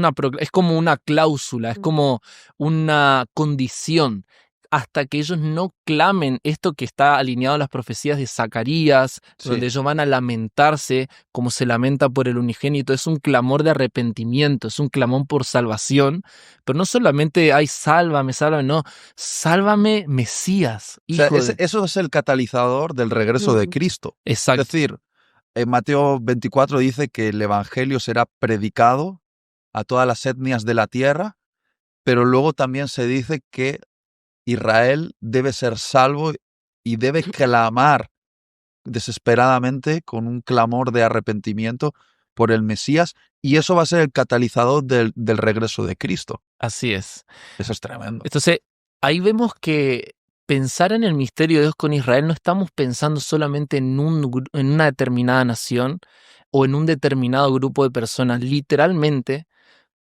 como una cláusula, es como una condición, hasta que ellos no clamen esto que está alineado a las profecías de Zacarías, donde ellos van a lamentarse como se lamenta por el unigénito. Es un clamor de arrepentimiento, es un clamor por salvación, pero no solamente, ay, sálvame, no, sálvame, Mesías, hijo eso es el catalizador del regreso de Cristo. Exacto. Es decir, en Mateo 24 dice que el evangelio será predicado a todas las etnias de la tierra, pero luego también se dice que Israel debe ser salvo y debe clamar desesperadamente con un clamor de arrepentimiento por el Mesías, y eso va a ser el catalizador del regreso de Cristo. Así es. Eso es tremendo. Entonces, ahí vemos que pensar en el misterio de Dios con Israel, no estamos pensando solamente en una determinada nación o en un determinado grupo de personas. Literalmente,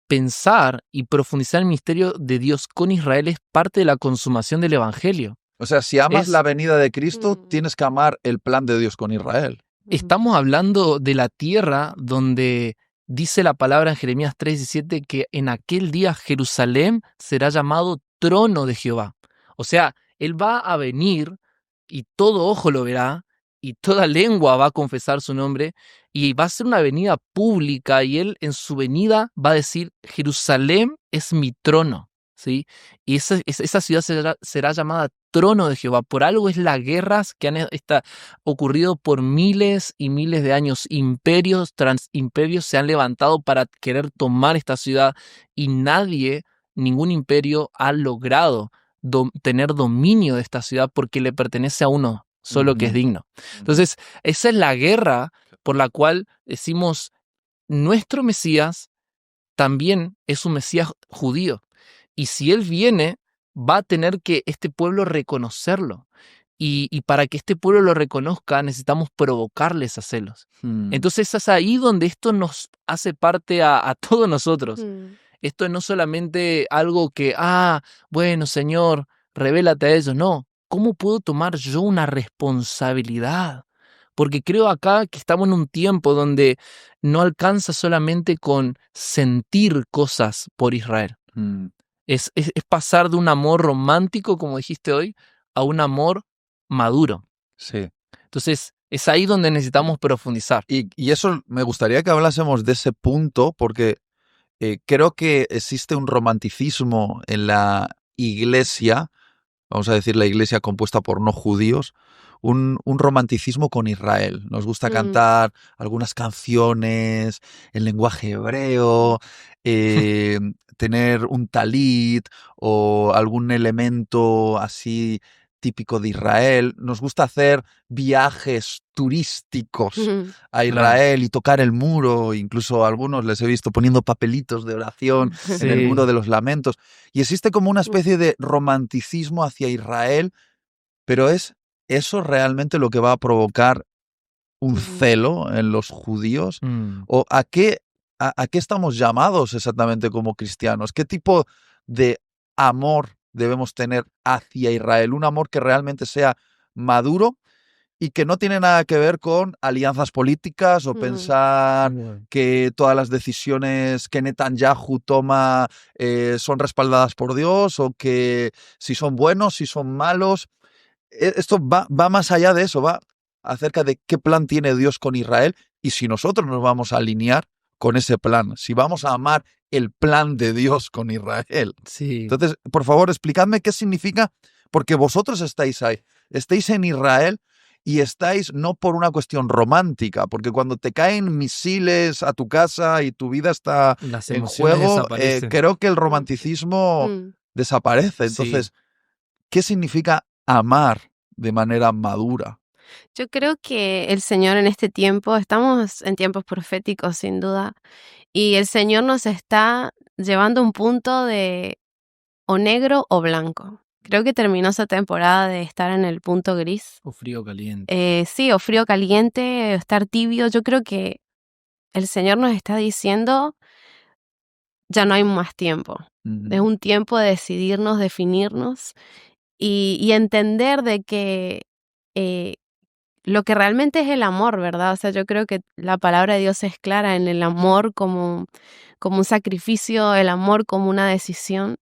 pensar y profundizar en el misterio de Dios con Israel es parte de la consumación del Evangelio. O sea, si amas la venida de Cristo, tienes que amar el plan de Dios con Israel. Estamos hablando de la tierra donde dice la palabra en Jeremías 3:17 que en aquel día Jerusalén será llamado trono de Jehová. O sea, Él va a venir y todo ojo lo verá y toda lengua va a confesar su nombre, y va a ser una venida pública, y Él en su venida va a decir, Jerusalén es mi trono, ¿sí? Y esa ciudad será llamada trono de Jehová. Por algo es las guerras que han ocurrido por miles y miles de años. Imperios tras imperios se han levantado para querer tomar esta ciudad, y ningún imperio ha logrado tener dominio de esta ciudad, porque le pertenece a uno solo que es digno. Entonces, esa es la guerra por la cual decimos, nuestro Mesías también es un Mesías judío. Y si Él viene, va a tener que este pueblo reconocerlo. Y para que este pueblo lo reconozca, necesitamos provocarles a celos. Entonces es ahí donde esto nos hace parte a todos nosotros. Esto no es solamente algo que, bueno, Señor, revélate a ellos. No, ¿cómo puedo tomar yo una responsabilidad? Porque creo acá que estamos en un tiempo donde no alcanza solamente con sentir cosas por Israel. Es pasar de un amor romántico, como dijiste hoy, a un amor maduro. Sí. Entonces, es ahí donde necesitamos profundizar. Y eso me gustaría que hablásemos de ese punto, porque creo que existe un romanticismo en la iglesia, vamos a decir la iglesia compuesta por no judíos, un romanticismo con Israel. Nos gusta cantar algunas canciones en lenguaje hebreo, tener un talit o algún elemento así típico de Israel. Nos gusta hacer viajes turísticos a Israel y tocar el muro. Incluso a algunos les he visto poniendo papelitos de oración en el muro de los lamentos. Y existe como una especie de romanticismo hacia Israel, pero ¿es eso realmente lo que va a provocar un celo en los judíos? ¿O a qué estamos llamados exactamente como cristianos? ¿Qué tipo de amor debemos tener hacia Israel? Un amor que realmente sea maduro y que no tiene nada que ver con alianzas políticas o pensar que todas las decisiones que Netanyahu toma son respaldadas por Dios, o que si son buenos, si son malos. Esto va más allá de eso, va acerca de qué plan tiene Dios con Israel y si nosotros nos vamos a alinear con ese plan, si vamos a amar el plan de Dios con Israel. Sí. Entonces, por favor, explicadme qué significa, porque vosotros estáis ahí, estáis en Israel y estáis no por una cuestión romántica, porque cuando te caen misiles a tu casa y tu vida está Las en emociones juego, desaparecen. creo que el romanticismo desaparece. Entonces, ¿qué significa amar de manera madura? Yo creo que el Señor en este tiempo, estamos en tiempos proféticos sin duda, y el Señor nos está llevando a un punto de o negro o blanco. Creo que terminó esa temporada de estar en el punto gris. O frío caliente. Sí, o frío caliente, o estar tibio. Yo creo que el Señor nos está diciendo, ya no hay más tiempo. Es un tiempo de decidirnos, definirnos y entender de que lo que realmente es el amor, ¿verdad? O sea, yo creo que la palabra de Dios es clara en el amor como un sacrificio, el amor como una decisión.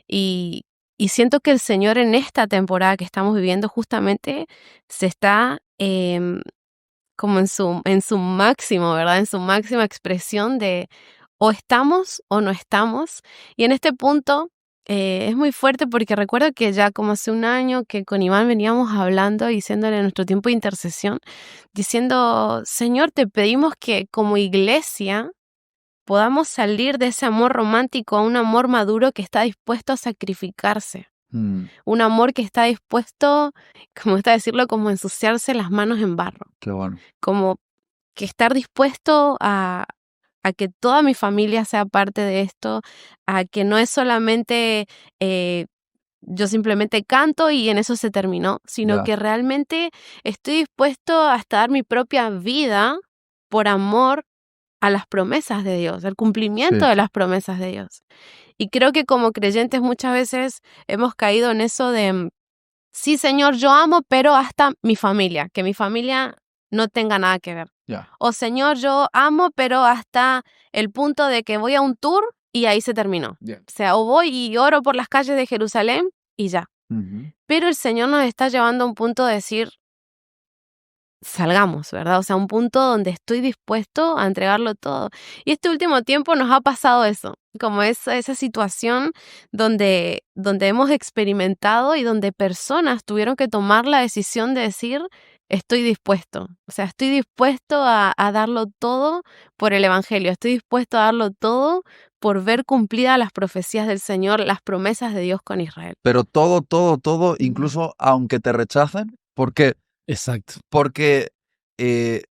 Y siento que el Señor en esta temporada que estamos viviendo justamente se está como en su máximo, ¿verdad? En su máxima expresión de o estamos o no estamos. Y en este punto es muy fuerte porque recuerdo que ya como hace un año que con Iván veníamos hablando y diciéndole en nuestro tiempo de intercesión, diciendo, Señor, te pedimos que como iglesia podamos salir de ese amor romántico a un amor maduro que está dispuesto a sacrificarse. Un amor que está dispuesto, como está decirlo, como ensuciarse las manos en barro. Qué bueno. Como que estar dispuesto a que toda mi familia sea parte de esto, a que no es solamente yo simplemente canto y en eso se terminó, sino que realmente estoy dispuesto hasta dar mi propia vida por amor a las promesas de Dios, al cumplimiento de las promesas de Dios. Y creo que como creyentes muchas veces hemos caído en eso de, sí, Señor, yo amo, pero hasta mi familia, que mi familia no tenga nada que ver. O Señor, yo amo, pero hasta el punto de que voy a un tour y ahí se terminó. O sea, o voy y oro por las calles de Jerusalén y ya. Pero el Señor nos está llevando a un punto de decir, salgamos, ¿verdad? O sea, un punto donde estoy dispuesto a entregarlo todo. Y este último tiempo nos ha pasado eso, como esa situación donde hemos experimentado y donde personas tuvieron que tomar la decisión de decir, estoy dispuesto. O sea, estoy dispuesto a darlo todo por el Evangelio. Estoy dispuesto a darlo todo por ver cumplidas las profecías del Señor, las promesas de Dios con Israel. Pero todo, incluso aunque te rechacen, porque... Exacto. Porque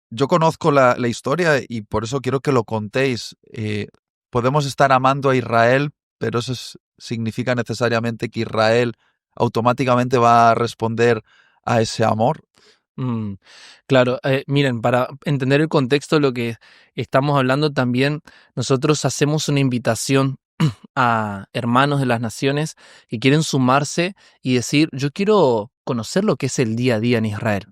yo conozco la historia y por eso quiero que lo contéis. Podemos estar amando a Israel, pero eso significa necesariamente que Israel automáticamente va a responder a ese amor. Claro, miren, para entender el contexto de lo que estamos hablando también, nosotros hacemos una invitación a hermanos de las naciones que quieren sumarse y decir, yo quiero conocer lo que es el día a día en Israel.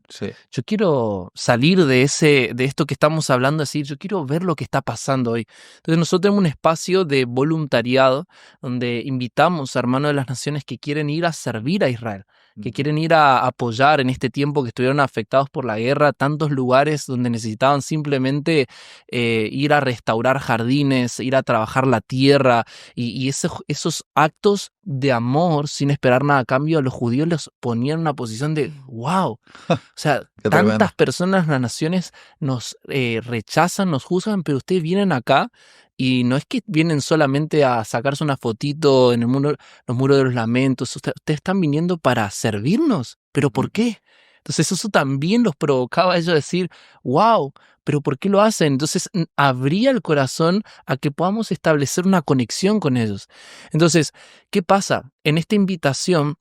Yo quiero salir de esto que estamos hablando, decir, yo quiero ver lo que está pasando hoy. Entonces nosotros tenemos un espacio de voluntariado donde invitamos a hermanos de las naciones que quieren ir a servir a Israel, que quieren ir a apoyar en este tiempo que estuvieron afectados por la guerra, tantos lugares donde necesitaban simplemente ir a restaurar jardines, ir a trabajar la tierra, y esos actos de amor sin esperar nada a cambio, a los judíos los ponían en una posición de wow. O sea, Qué tremendo. tantas personas, las naciones nos rechazan, nos juzgan, pero ustedes vienen acá y no es que vienen solamente a sacarse una fotito en el muro, los muros de los lamentos. Ustedes están viniendo para servirnos. ¿Pero por qué? Entonces eso también los provocaba a ellos a decir, wow, ¿pero por qué lo hacen? Entonces abría el corazón a que podamos establecer una conexión con ellos. Entonces, ¿qué pasa? En esta invitación,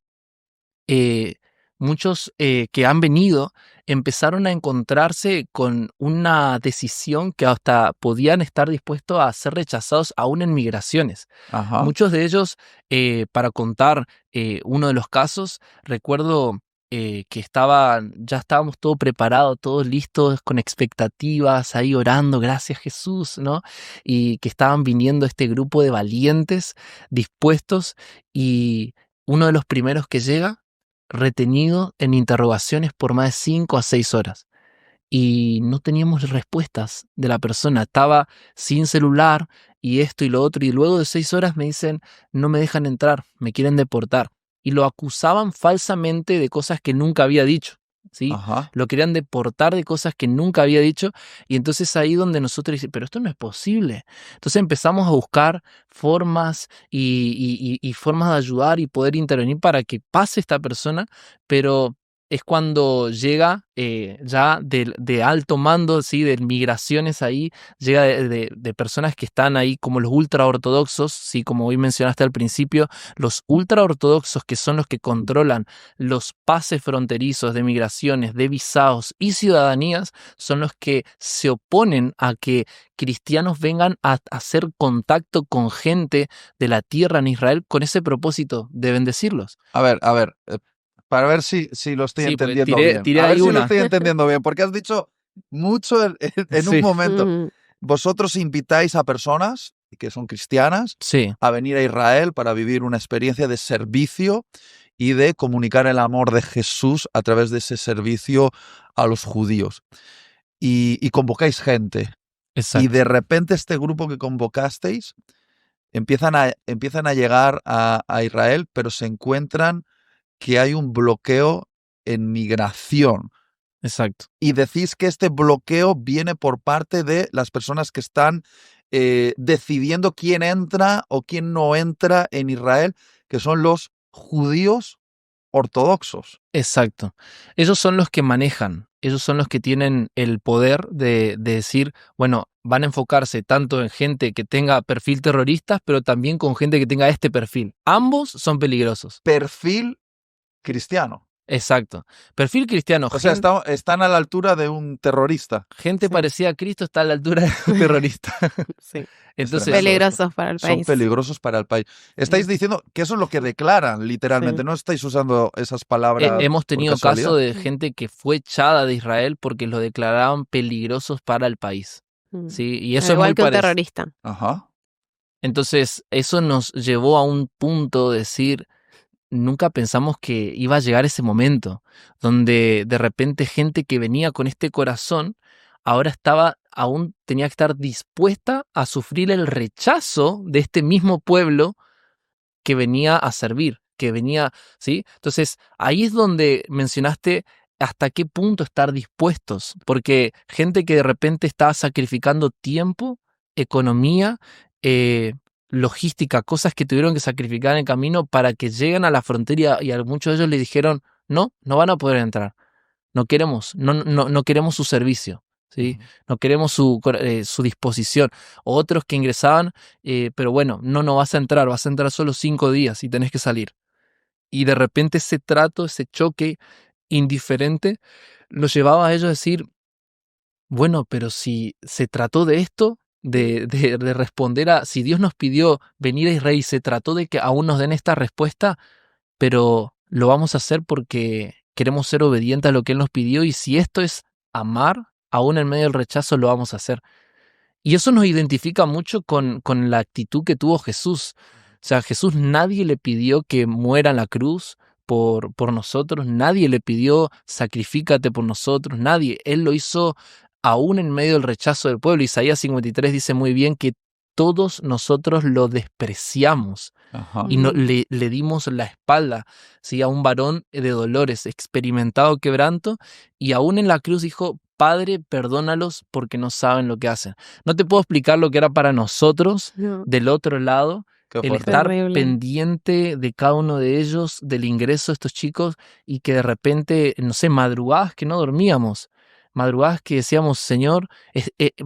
muchos que han venido empezaron a encontrarse con una decisión que hasta podían estar dispuestos a ser rechazados aún en migraciones. Ajá. Muchos de ellos, para contar uno de los casos, recuerdo que ya estábamos todos preparados, todos listos, con expectativas, ahí orando, gracias Jesús, ¿no? Y que estaban viniendo este grupo de valientes, dispuestos, y uno de los primeros que llega, retenido en interrogaciones por más de 5 a 6 horas. Y no teníamos respuestas de la persona. Estaba sin celular y esto y lo otro. Y luego de 6 horas me dicen, no me dejan entrar, me quieren deportar. Y lo acusaban falsamente de cosas que nunca había dicho, ¿sí? Ajá. Lo querían deportar de cosas que nunca había dicho. Y entonces ahí donde nosotros decimos, pero esto no es posible. Entonces empezamos a buscar formas y formas de ayudar y poder intervenir para que pase esta persona, pero es cuando llega ya de alto mando, ¿sí? De migraciones ahí, llega de personas que están ahí como los ultraortodoxos, ¿sí? Como hoy mencionaste al principio, los ultraortodoxos, que son los que controlan los pases fronterizos de migraciones, de visados y ciudadanías, son los que se oponen a que cristianos vengan a hacer contacto con gente de la tierra en Israel con ese propósito de bendecirlos. A ver, para ver si lo estoy Sí, porque entendiendo bien. tiré A ver ahí si lo una. estoy entendiendo bien, porque has dicho mucho en un Sí. momento. Vosotros invitáis a personas que son cristianas Sí, a venir a Israel para vivir una experiencia de servicio y de comunicar el amor de Jesús a través de ese servicio a los judíos. Y convocáis gente. Y exacto. de repente este grupo que convocasteis empiezan a llegar a Israel, pero se encuentran que hay un bloqueo en migración. Exacto. Y decís que este bloqueo viene por parte de las personas que están decidiendo quién entra o quién no entra en Israel, que son los judíos ortodoxos. Exacto. Ellos son los que manejan, ellos son los que tienen el poder de decir, bueno, van a enfocarse tanto en gente que tenga perfil terrorista, pero también con gente que tenga este perfil. Ambos son peligrosos. Perfil cristiano. Exacto. Perfil cristiano. O sea, están a la altura de un terrorista. Gente Sí. parecida a Cristo está a la altura de un terrorista. Sí. Entonces, Peligrosos para el Son país. peligrosos para el país. Estáis diciendo que eso es lo que declaran, literalmente. Sí. No estáis usando esas palabras. hemos tenido por casualidad. casos de gente que fue echada de Israel porque lo declaraban peligrosos para el país. ¿Sí? Y eso es Igual muy que un parecido. terrorista. Ajá. Entonces, eso nos llevó a un punto de decir, nunca pensamos que iba a llegar ese momento, donde de repente gente que venía con este corazón, ahora aún tenía que estar dispuesta a sufrir el rechazo de este mismo pueblo que venía a servir, que venía, ¿sí? Entonces, ahí es donde mencionaste hasta qué punto estar dispuestos, porque gente que de repente estaba sacrificando tiempo, economía, logística, cosas que tuvieron que sacrificar en el camino para que lleguen a la frontera, y a muchos de ellos le dijeron, no van a poder entrar, no queremos su servicio. ¿Sí? No queremos su disposición. Otros que ingresaban, pero bueno, no vas a entrar solo 5 días y tenés que salir. Y de repente ese trato, ese choque indiferente, los llevaba a ellos a decir, bueno, pero si se trató de esto, de responder si Dios nos pidió venir a Israel y se trató de que aún nos den esta respuesta, pero lo vamos a hacer porque queremos ser obedientes a lo que Él nos pidió, y si esto es amar, aún en medio del rechazo lo vamos a hacer. Y eso nos identifica mucho con la actitud que tuvo Jesús. O sea, Jesús nadie le pidió que muera en la cruz por nosotros, nadie le pidió sacrifícate por nosotros, nadie. Él lo hizo aún en medio del rechazo del pueblo. Isaías 53 dice muy bien que todos nosotros lo despreciamos Ajá. y no, le dimos la espalda, ¿sí? A un varón de dolores, experimentado quebranto, y aún en la cruz dijo, Padre, perdónalos porque no saben lo que hacen. No te puedo explicar lo que era para nosotros No, del otro lado, Qué el fuerte. estar terrible. pendiente de cada uno de ellos, del ingreso de estos chicos, y que de repente, no sé, madrugadas que no dormíamos, madrugadas que decíamos, Señor,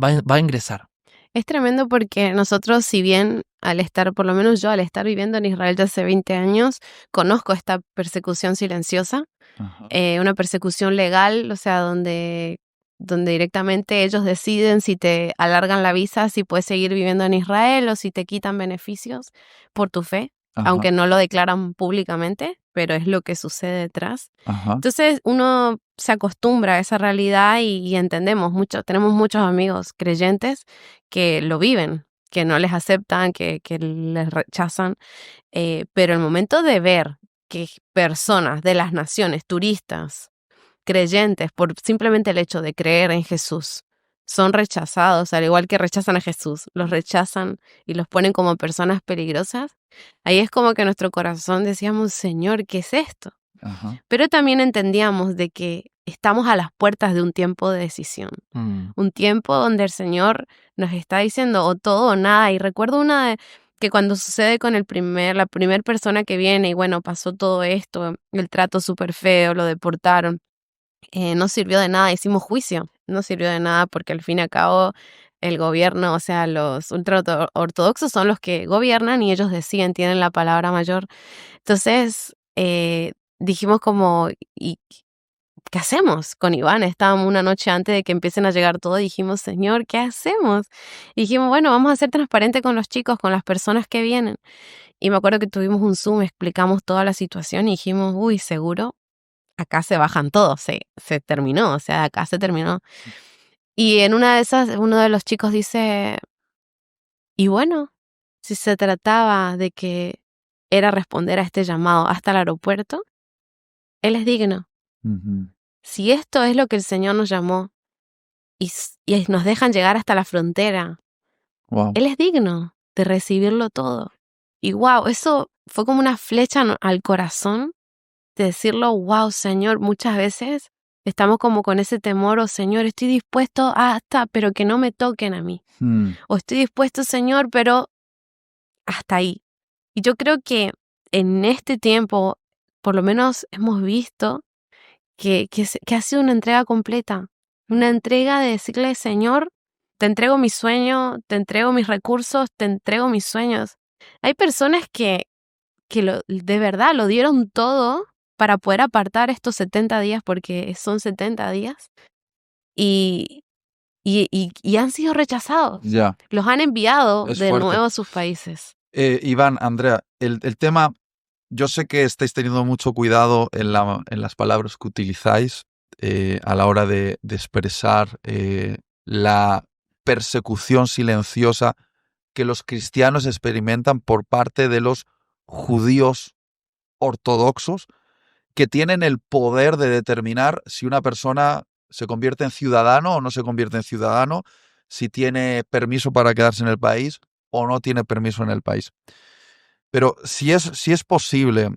va a ingresar. Es tremendo porque nosotros, si bien al estar, por lo menos yo, al estar viviendo en Israel ya hace 20 años, conozco esta persecución silenciosa, Ajá. una persecución legal, o sea, donde directamente ellos deciden si te alargan la visa, si puedes seguir viviendo en Israel o si te quitan beneficios por tu fe, Ajá. aunque no lo declaran públicamente, pero es lo que sucede detrás. Ajá. Entonces uno se acostumbra a esa realidad y entendemos mucho, tenemos muchos amigos creyentes que lo viven, que no les aceptan, que les rechazan, pero el momento de ver que personas de las naciones, turistas, creyentes, por simplemente el hecho de creer en Jesús, son rechazados, al igual que rechazan a Jesús, los rechazan y los ponen como personas peligrosas, ahí es como que en nuestro corazón decíamos, Señor, ¿qué es esto? Ajá. Pero también entendíamos de que estamos a las puertas de un tiempo de decisión, un tiempo donde el Señor nos está diciendo o todo o nada. Y recuerdo que cuando sucede con la primer persona que viene y bueno, pasó todo esto, el trato súper feo, lo deportaron, no sirvió de nada, hicimos juicio, no sirvió de nada porque al fin y al cabo el gobierno, o sea, los ultraortodoxos son los que gobiernan y ellos deciden, tienen la palabra mayor. Entonces, dijimos como, ¿y qué hacemos con Iván? Estábamos una noche antes de que empiecen a llegar todo y dijimos, Señor, ¿qué hacemos? Y dijimos, bueno, vamos a ser transparentes con los chicos, con las personas que vienen. Y me acuerdo que tuvimos un Zoom, explicamos toda la situación y dijimos, uy, seguro, acá se bajan todos, se terminó, o sea, acá se terminó. Y en una de esas, uno de los chicos dice, y bueno, si se trataba de que era responder a este llamado hasta el aeropuerto, Él es digno. Ujú. Si esto es lo que el Señor nos llamó y nos dejan llegar hasta la frontera, Wow. Él es digno de recibirlo todo. Y wow, eso fue como una flecha al corazón de decirlo, wow, Señor, muchas veces estamos como con ese temor, o Señor, estoy dispuesto hasta, pero que no me toquen a mí. Mm. O estoy dispuesto, Señor, pero hasta ahí. Y yo creo que en este tiempo, por lo menos hemos visto que ha sido una entrega completa. Una entrega de decirle, Señor, te entrego mi sueño, te entrego mis recursos, te entrego mis sueños. Hay personas que de verdad lo dieron todo para poder apartar estos 70 días, porque son 70 días, y han sido rechazados. Ya. Los han enviado Es de fuerte. nuevo a sus países. Iván, Andrea, el tema, yo sé que estáis teniendo mucho cuidado en las palabras que utilizáis a la hora de expresar la persecución silenciosa que los cristianos experimentan por parte de los judíos ortodoxos, que tienen el poder de determinar si una persona se convierte en ciudadano o no se convierte en ciudadano, si tiene permiso para quedarse en el país o no tiene permiso en el país. Pero si es posible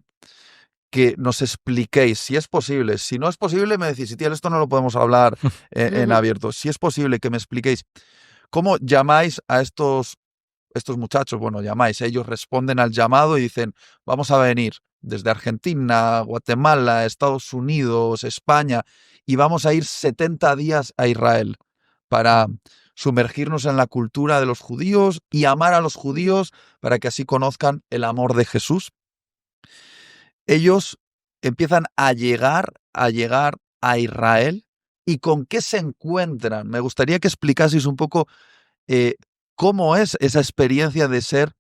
que nos expliquéis, si es posible, si no es posible me decís, tío, esto no lo podemos hablar en abierto, si es posible que me expliquéis cómo llamáis a estos muchachos, bueno, llamáis, ellos responden al llamado y dicen, vamos a venir desde Argentina, Guatemala, Estados Unidos, España, y vamos a ir 70 días a Israel para sumergirnos en la cultura de los judíos y amar a los judíos para que así conozcan el amor de Jesús. Ellos empiezan a llegar a Israel y con qué se encuentran. Me gustaría que explicaseis un poco cómo es esa experiencia de ser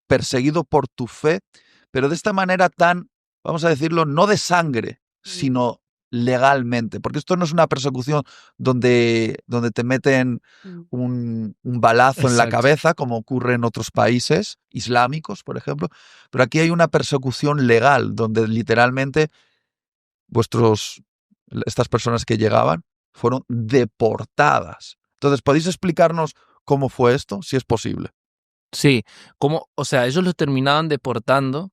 perseguido por tu fe, pero de esta manera tan, vamos a decirlo, no de sangre, sino legalmente? Porque esto no es una persecución donde te meten un balazo en la Exacto. cabeza, como ocurre en otros países islámicos, por ejemplo, pero aquí hay una persecución legal, donde literalmente estas personas que llegaban fueron deportadas. Entonces, ¿podéis explicarnos cómo fue esto, si es posible? Sí, o sea, ellos los terminaban deportando.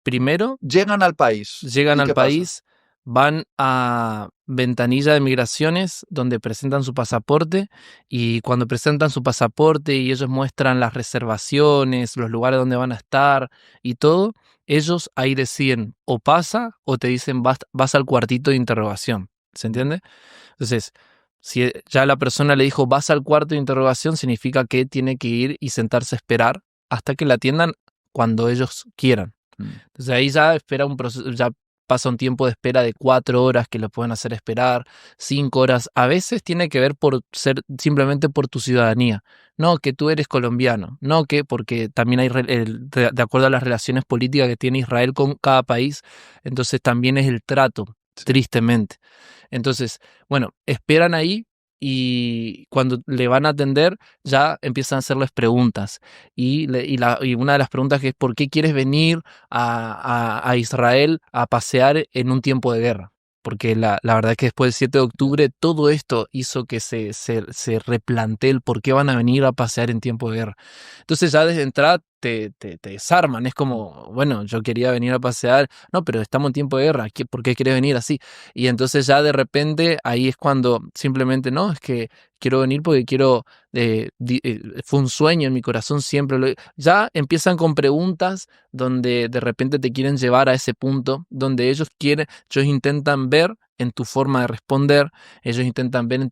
Primero Llegan al país. llegan ¿Y al qué pasa? país, van a ventanilla de migraciones donde presentan su pasaporte, y cuando presentan su pasaporte y ellos muestran las reservaciones, los lugares donde van a estar y todo, ellos ahí deciden o pasa o te dicen vas al cuartito de interrogación. ¿Se entiende? Entonces, si ya la persona le dijo vas al cuarto de interrogación, significa que tiene que ir y sentarse a esperar hasta que la atiendan cuando ellos quieran. Entonces ahí ya espera un proceso, ya pasa un tiempo de espera de 4 horas que lo pueden hacer esperar, 5 horas. A veces tiene que ver por ser simplemente por tu ciudadanía. No, que tú eres colombiano. No, que porque también hay, de acuerdo a las relaciones políticas que tiene Israel con cada país, entonces también es el trato, tristemente. Entonces, bueno, esperan ahí y cuando le van a atender ya empiezan a hacerles preguntas. Y una de las preguntas que es ¿por qué quieres venir a Israel a pasear en un tiempo de guerra? Porque la verdad es que después del 7 de octubre todo esto hizo que se replantee el por qué van a venir a pasear en tiempo de guerra. Entonces ya desde entrada te desarman. Es como, bueno, yo quería venir a pasear. No, pero estamos en tiempo de guerra. ¿Por qué quieres venir así? Y entonces ya de repente ahí es cuando simplemente no, es que quiero venir porque quiero, fue un sueño en mi corazón siempre. Ya empiezan con preguntas donde de repente te quieren llevar a ese punto donde ellos intentan ver en tu forma de responder, ellos intentan ver en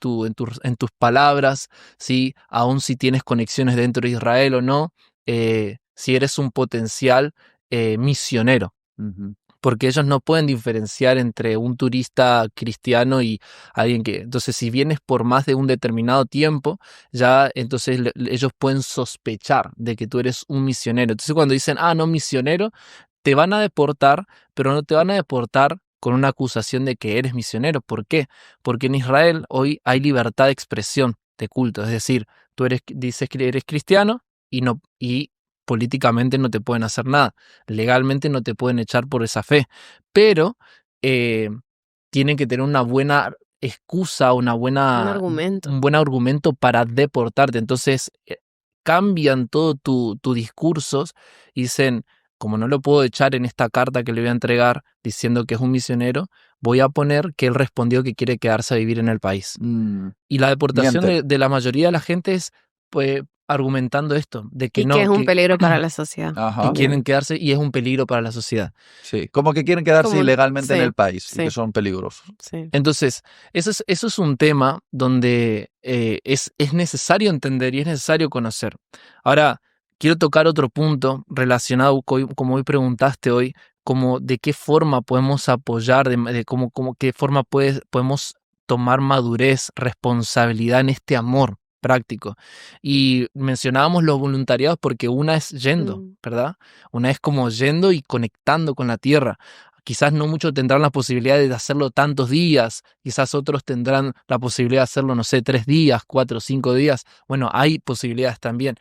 tus palabras, ¿sí? Aún si tienes conexiones dentro de Israel o no, si eres un potencial misionero. Ujú. Porque ellos no pueden diferenciar entre un turista cristiano y alguien que... Entonces, si vienes por más de un determinado tiempo, ya entonces ellos pueden sospechar de que tú eres un misionero. Entonces, cuando dicen, no, misionero, te van a deportar, pero no te van a deportar con una acusación de que eres misionero. ¿Por qué? Porque en Israel hoy hay libertad de expresión, de culto. Es decir, dices que eres cristiano y políticamente no te pueden hacer nada. Legalmente no te pueden echar por esa fe, pero tienen que tener una buena excusa, Un argumento. un buen argumento para deportarte. Entonces cambian todo tu discurso y dicen, como no lo puedo echar en esta carta que le voy a entregar diciendo que es un misionero, voy a poner que él respondió que quiere quedarse a vivir en el país. Y la deportación Miente. de la mayoría de la gente es pues argumentando esto, de que Y que no, es un peligro para la sociedad. Ajá. y también. quieren quedarse y es un peligro para la sociedad. Sí, como que quieren quedarse Como- ilegalmente en sí, el país y sí. que son peligrosos. Sí. Entonces, eso es un tema donde es necesario entender y es necesario conocer. Ahora, quiero tocar otro punto relacionado, como hoy preguntaste hoy, como de qué forma podemos apoyar, de qué forma podemos tomar madurez, responsabilidad en este amor práctico. Y mencionábamos los voluntariados porque una es yendo, ¿verdad? Una es como yendo y conectando con la tierra. Quizás no muchos tendrán la posibilidad de hacerlo tantos días, quizás otros tendrán la posibilidad de hacerlo, no sé, 3 días, 4, 5 días. Bueno, hay posibilidades también.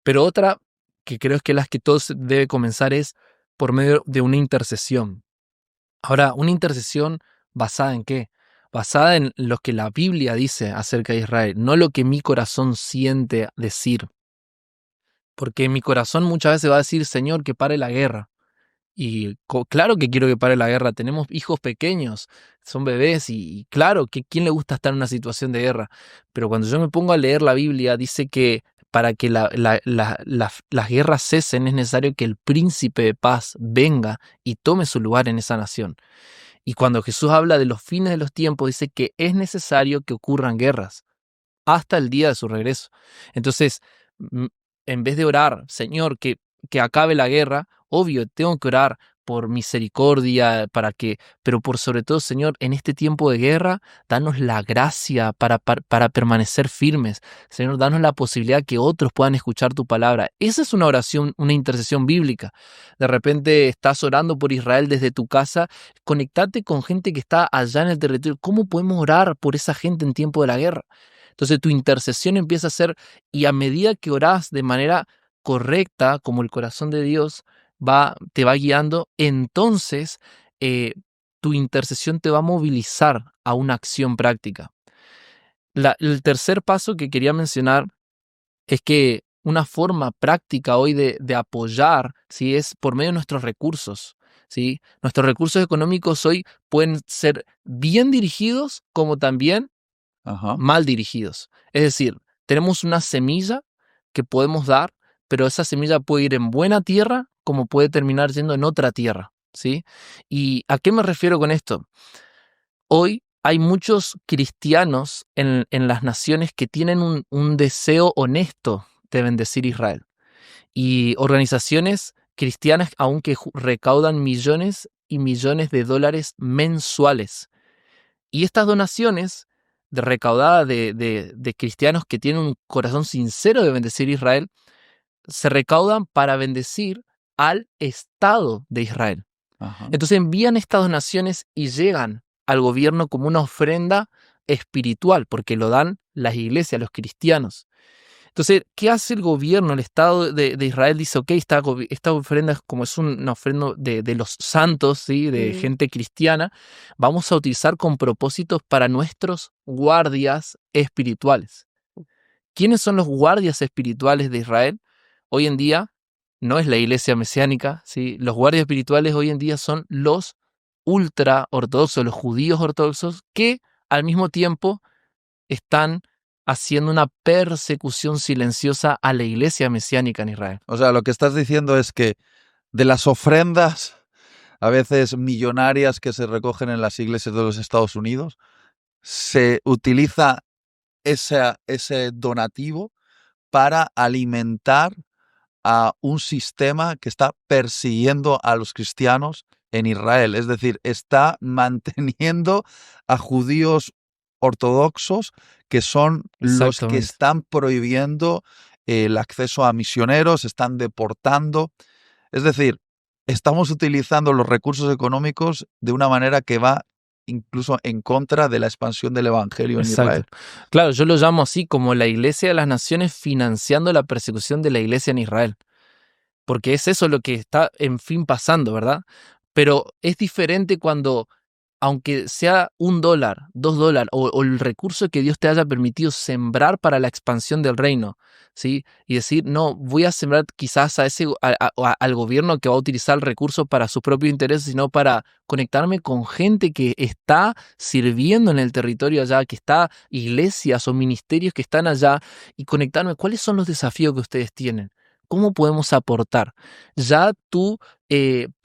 Pero otra que creo que es la que todos debe comenzar es por medio de una intercesión. Ahora, una intercesión basada en qué? Basada en lo que la Biblia dice acerca de Israel, no lo que mi corazón siente decir. Porque mi corazón muchas veces va a decir, Señor, que pare la guerra. Y claro que quiero que pare la guerra. Tenemos hijos pequeños, son bebés y claro que quién le gusta estar en una situación de guerra. Pero cuando yo me pongo a leer la Biblia, dice que para que las guerras cesen es necesario que el príncipe de paz venga y tome su lugar en esa nación. Y cuando Jesús habla de los fines de los tiempos, dice que es necesario que ocurran guerras hasta el día de su regreso. Entonces, en vez de orar, Señor, que acabe la guerra, obvio, tengo que orar por misericordia, pero por sobre todo, Señor, en este tiempo de guerra, danos la gracia para permanecer firmes. Señor, danos la posibilidad que otros puedan escuchar tu palabra. Esa es una oración, una intercesión bíblica. De repente estás orando por Israel desde tu casa, conectate con gente que está allá en el territorio. ¿Cómo podemos orar por esa gente en tiempo de la guerra? Entonces tu intercesión empieza a ser, y a medida que orás de manera correcta, como el corazón de Dios te va guiando, entonces tu intercesión te va a movilizar a una acción práctica. El tercer paso que quería mencionar es que una forma práctica hoy de apoyar, ¿sí?, es por medio de nuestros recursos. ¿Sí? Nuestros recursos económicos hoy pueden ser bien dirigidos como también mal dirigidos. Es decir, tenemos una semilla que podemos dar, pero esa semilla puede ir en buena tierra como puede terminar yendo en otra tierra. ¿Sí? ¿Y a qué me refiero con esto? Hoy hay muchos cristianos en las naciones que tienen un deseo honesto de bendecir Israel. Y organizaciones cristianas aún que recaudan millones y millones de dólares mensuales. Y estas donaciones recaudadas de cristianos que tienen un corazón sincero de bendecir Israel, se recaudan para bendecir al Estado de Israel. Entonces envían estas donaciones y llegan al gobierno como una ofrenda espiritual, porque lo dan las iglesias, los cristianos. Entonces, ¿qué hace el gobierno, el Estado de Israel? Dice, ok, esta ofrenda, como es una ofrenda de los santos, ¿sí?, de gente cristiana, vamos a utilizar con propósitos para nuestros guardias espirituales. ¿Quiénes son los guardias espirituales de Israel? Hoy en día no es la iglesia mesiánica, ¿sí? Los guardias espirituales hoy en día son los ultra ortodoxos, los judíos ortodoxos, que al mismo tiempo están haciendo una persecución silenciosa a la iglesia mesiánica en Israel. O sea, lo que estás diciendo es que de las ofrendas, a veces millonarias, que se recogen en las iglesias de los Estados Unidos, se utiliza ese donativo para alimentar a un sistema que está persiguiendo a los cristianos en Israel. Es decir, está manteniendo a judíos ortodoxos, que son los que están prohibiendo el acceso a misioneros, están deportando. Es decir, estamos utilizando los recursos económicos de una manera que va incluso en contra de la expansión del evangelio en Israel. Claro, yo lo llamo así, como la iglesia de las naciones financiando la persecución de la iglesia en Israel. Porque es eso lo que está, en fin, pasando, ¿verdad? Pero es diferente cuando, aunque sea $1, $2, o el recurso que Dios te haya permitido sembrar para la expansión del reino, ¿sí? Y decir, no, voy a sembrar quizás al gobierno que va a utilizar el recurso para su propio interés, sino para conectarme con gente que está sirviendo en el territorio allá, que está iglesias o ministerios que están allá, y conectarme, ¿cuáles son los desafíos que ustedes tienen? ¿Cómo podemos aportar? Ya tu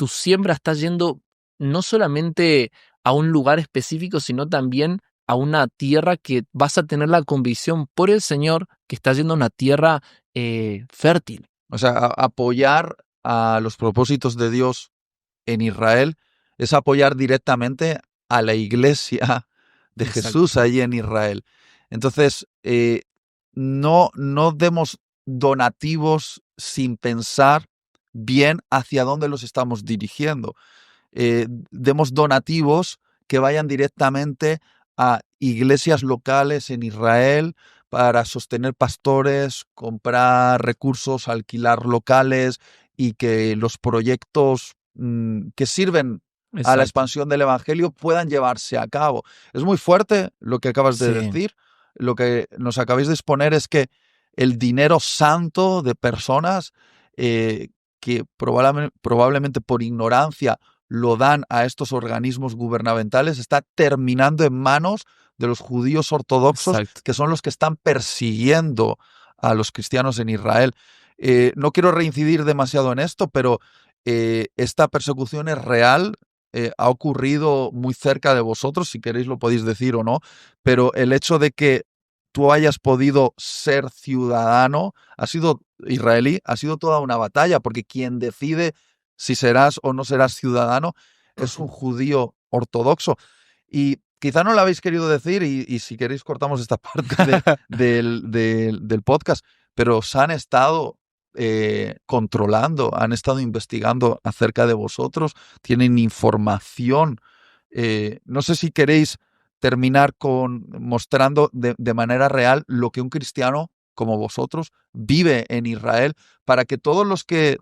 siembra está yendo no solamente a un lugar específico, sino también a una tierra que vas a tener la convicción por el Señor que está yendo a una tierra fértil. O sea, apoyar a los propósitos de Dios en Israel es apoyar directamente a la iglesia de Jesús allí en Israel. Entonces, no demos donativos sin pensar bien hacia dónde los estamos dirigiendo. Demos donativos que vayan directamente a iglesias locales en Israel para sostener pastores, comprar recursos, alquilar locales, y que los proyectos que sirven a la expansión del evangelio puedan llevarse a cabo. Es muy fuerte lo que acabas de decir. Lo que nos acabáis de exponer es que el dinero santo de personas que probablemente por ignorancia lo dan a estos organismos gubernamentales, está terminando en manos de los judíos ortodoxos, que son los que están persiguiendo a los cristianos en Israel. No quiero reincidir demasiado en esto, pero esta persecución es real, ha ocurrido muy cerca de vosotros, si queréis lo podéis decir o no, pero el hecho de que tú hayas podido ser ciudadano, ha sido israelí, ha sido toda una batalla, porque quien decide si serás o no serás ciudadano, es un judío ortodoxo. Y quizá no lo habéis querido decir, y si queréis cortamos esta parte del podcast, pero os han estado controlando, han estado investigando acerca de vosotros, tienen información. No sé si queréis terminar mostrando de manera real lo que un cristiano como vosotros vive en Israel, para que todos los que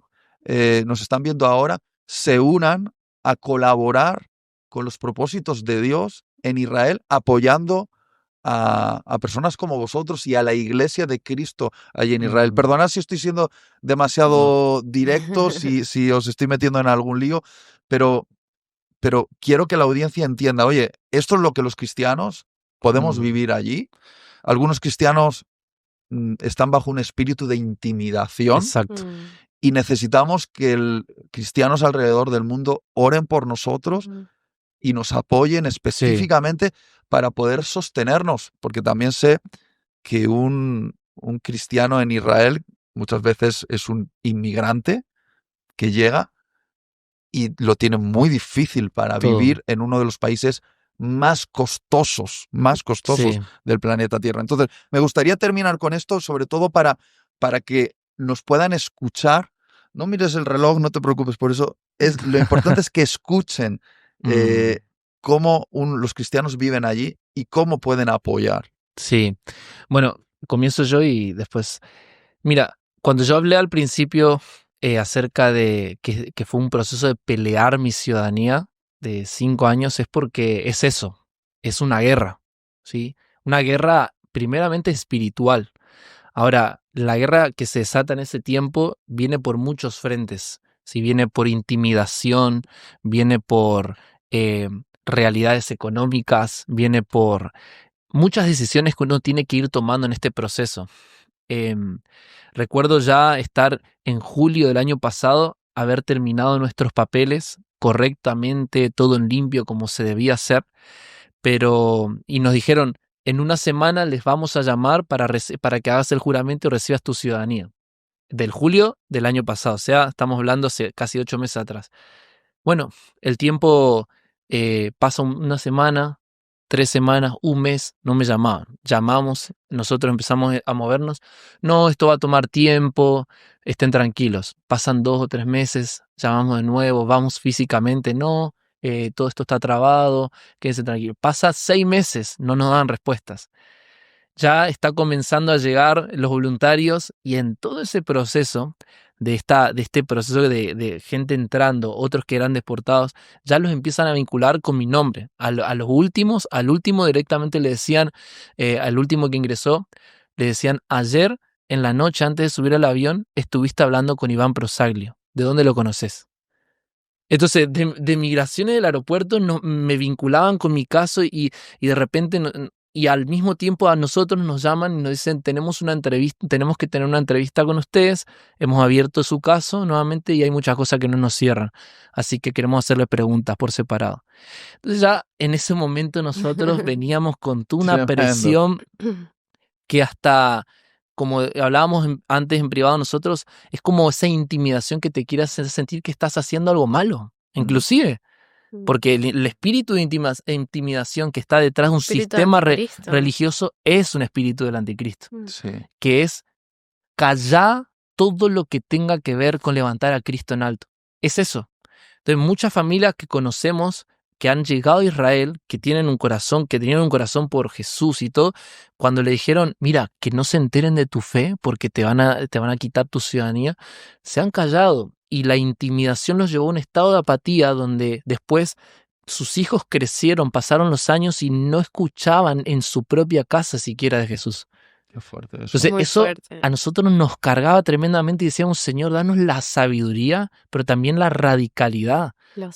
nos están viendo ahora se unan a colaborar con los propósitos de Dios en Israel, apoyando a personas como vosotros y a la iglesia de Cristo allí en Israel. Perdonad si estoy siendo demasiado directo, si os estoy metiendo en algún lío, pero quiero que la audiencia entienda, oye, esto es lo que los cristianos podemos vivir allí. Algunos cristianos están bajo un espíritu de intimidación. Exacto. Y necesitamos que cristianos alrededor del mundo oren por nosotros y nos apoyen específicamente para poder sostenernos, porque también sé que un cristiano en Israel muchas veces es un inmigrante que llega y lo tiene muy difícil para vivir en uno de los países más costosos del planeta Tierra. Entonces, me gustaría terminar con esto, sobre todo para que nos puedan escuchar. No mires el reloj, no te preocupes por eso. Lo importante es que escuchen cómo los cristianos viven allí y cómo pueden apoyar. Sí. Bueno, comienzo yo y después. Mira, cuando yo hablé al principio acerca de que fue un proceso de pelear mi ciudadanía de 5 años, es porque es eso, es una guerra, ¿sí? Una guerra primeramente espiritual. Ahora, la guerra que se desata en ese tiempo viene por muchos frentes, ¿sí? Viene por intimidación, viene por realidades económicas, viene por muchas decisiones que uno tiene que ir tomando en este proceso. Recuerdo ya estar en julio del año pasado, haber terminado nuestros papeles correctamente, todo en limpio como se debía hacer, y nos dijeron, en una semana les vamos a llamar para que hagas el juramento y recibas tu ciudadanía. Del julio del año pasado, o sea, estamos hablando hace casi 8 meses atrás. Bueno, el tiempo pasa una semana, 3 semanas, un mes, no me llamaban. Llamamos, nosotros empezamos a movernos. No, esto va a tomar tiempo, estén tranquilos. Pasan 2 o 3 meses, llamamos de nuevo, vamos físicamente, no, todo esto está trabado, quédense tranquilos. Pasa 6 meses, no nos dan respuestas. Ya está comenzando a llegar los voluntarios y en todo ese proceso de este proceso de gente entrando, otros que eran deportados, ya los empiezan a vincular con mi nombre. Al último directamente le decían, al último que ingresó, le decían, ayer en la noche antes de subir al avión estuviste hablando con Iván Prosaglio. ¿De dónde lo conoces? Entonces, de migraciones del aeropuerto me vinculaban con mi caso y de repente... Y al mismo tiempo a nosotros nos llaman y nos dicen, tenemos que tener una entrevista con ustedes, hemos abierto su caso nuevamente y hay muchas cosas que no nos cierran, así que queremos hacerle preguntas por separado. Entonces ya en ese momento nosotros veníamos con toda una presión que hasta, como hablábamos antes en privado nosotros, es como esa intimidación que te quiere hacer sentir que estás haciendo algo malo, inclusive. Porque el espíritu de intimidación que está detrás de un sistema religioso es un espíritu del anticristo, que es callar todo lo que tenga que ver con levantar a Cristo en alto. Es eso. Entonces, muchas familias que conocemos que han llegado a Israel, que tenían un corazón por Jesús y todo, cuando le dijeron, mira, que no se enteren de tu fe porque te van a quitar tu ciudadanía, se han callado. Y la intimidación los llevó a un estado de apatía donde después sus hijos crecieron, pasaron los años y no escuchaban en su propia casa siquiera de Jesús. Qué fuerte eso. Entonces eso a nosotros nos cargaba tremendamente y decíamos, Señor, danos la sabiduría, pero también la radicalidad. La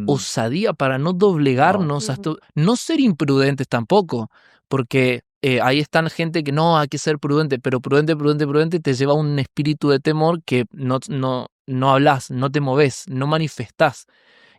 osadía para no doblegarnos, no ser imprudentes tampoco, porque ahí están gente que no, hay que ser prudente, pero prudente te lleva a un espíritu de temor que no hablas, no te moves, no manifestás.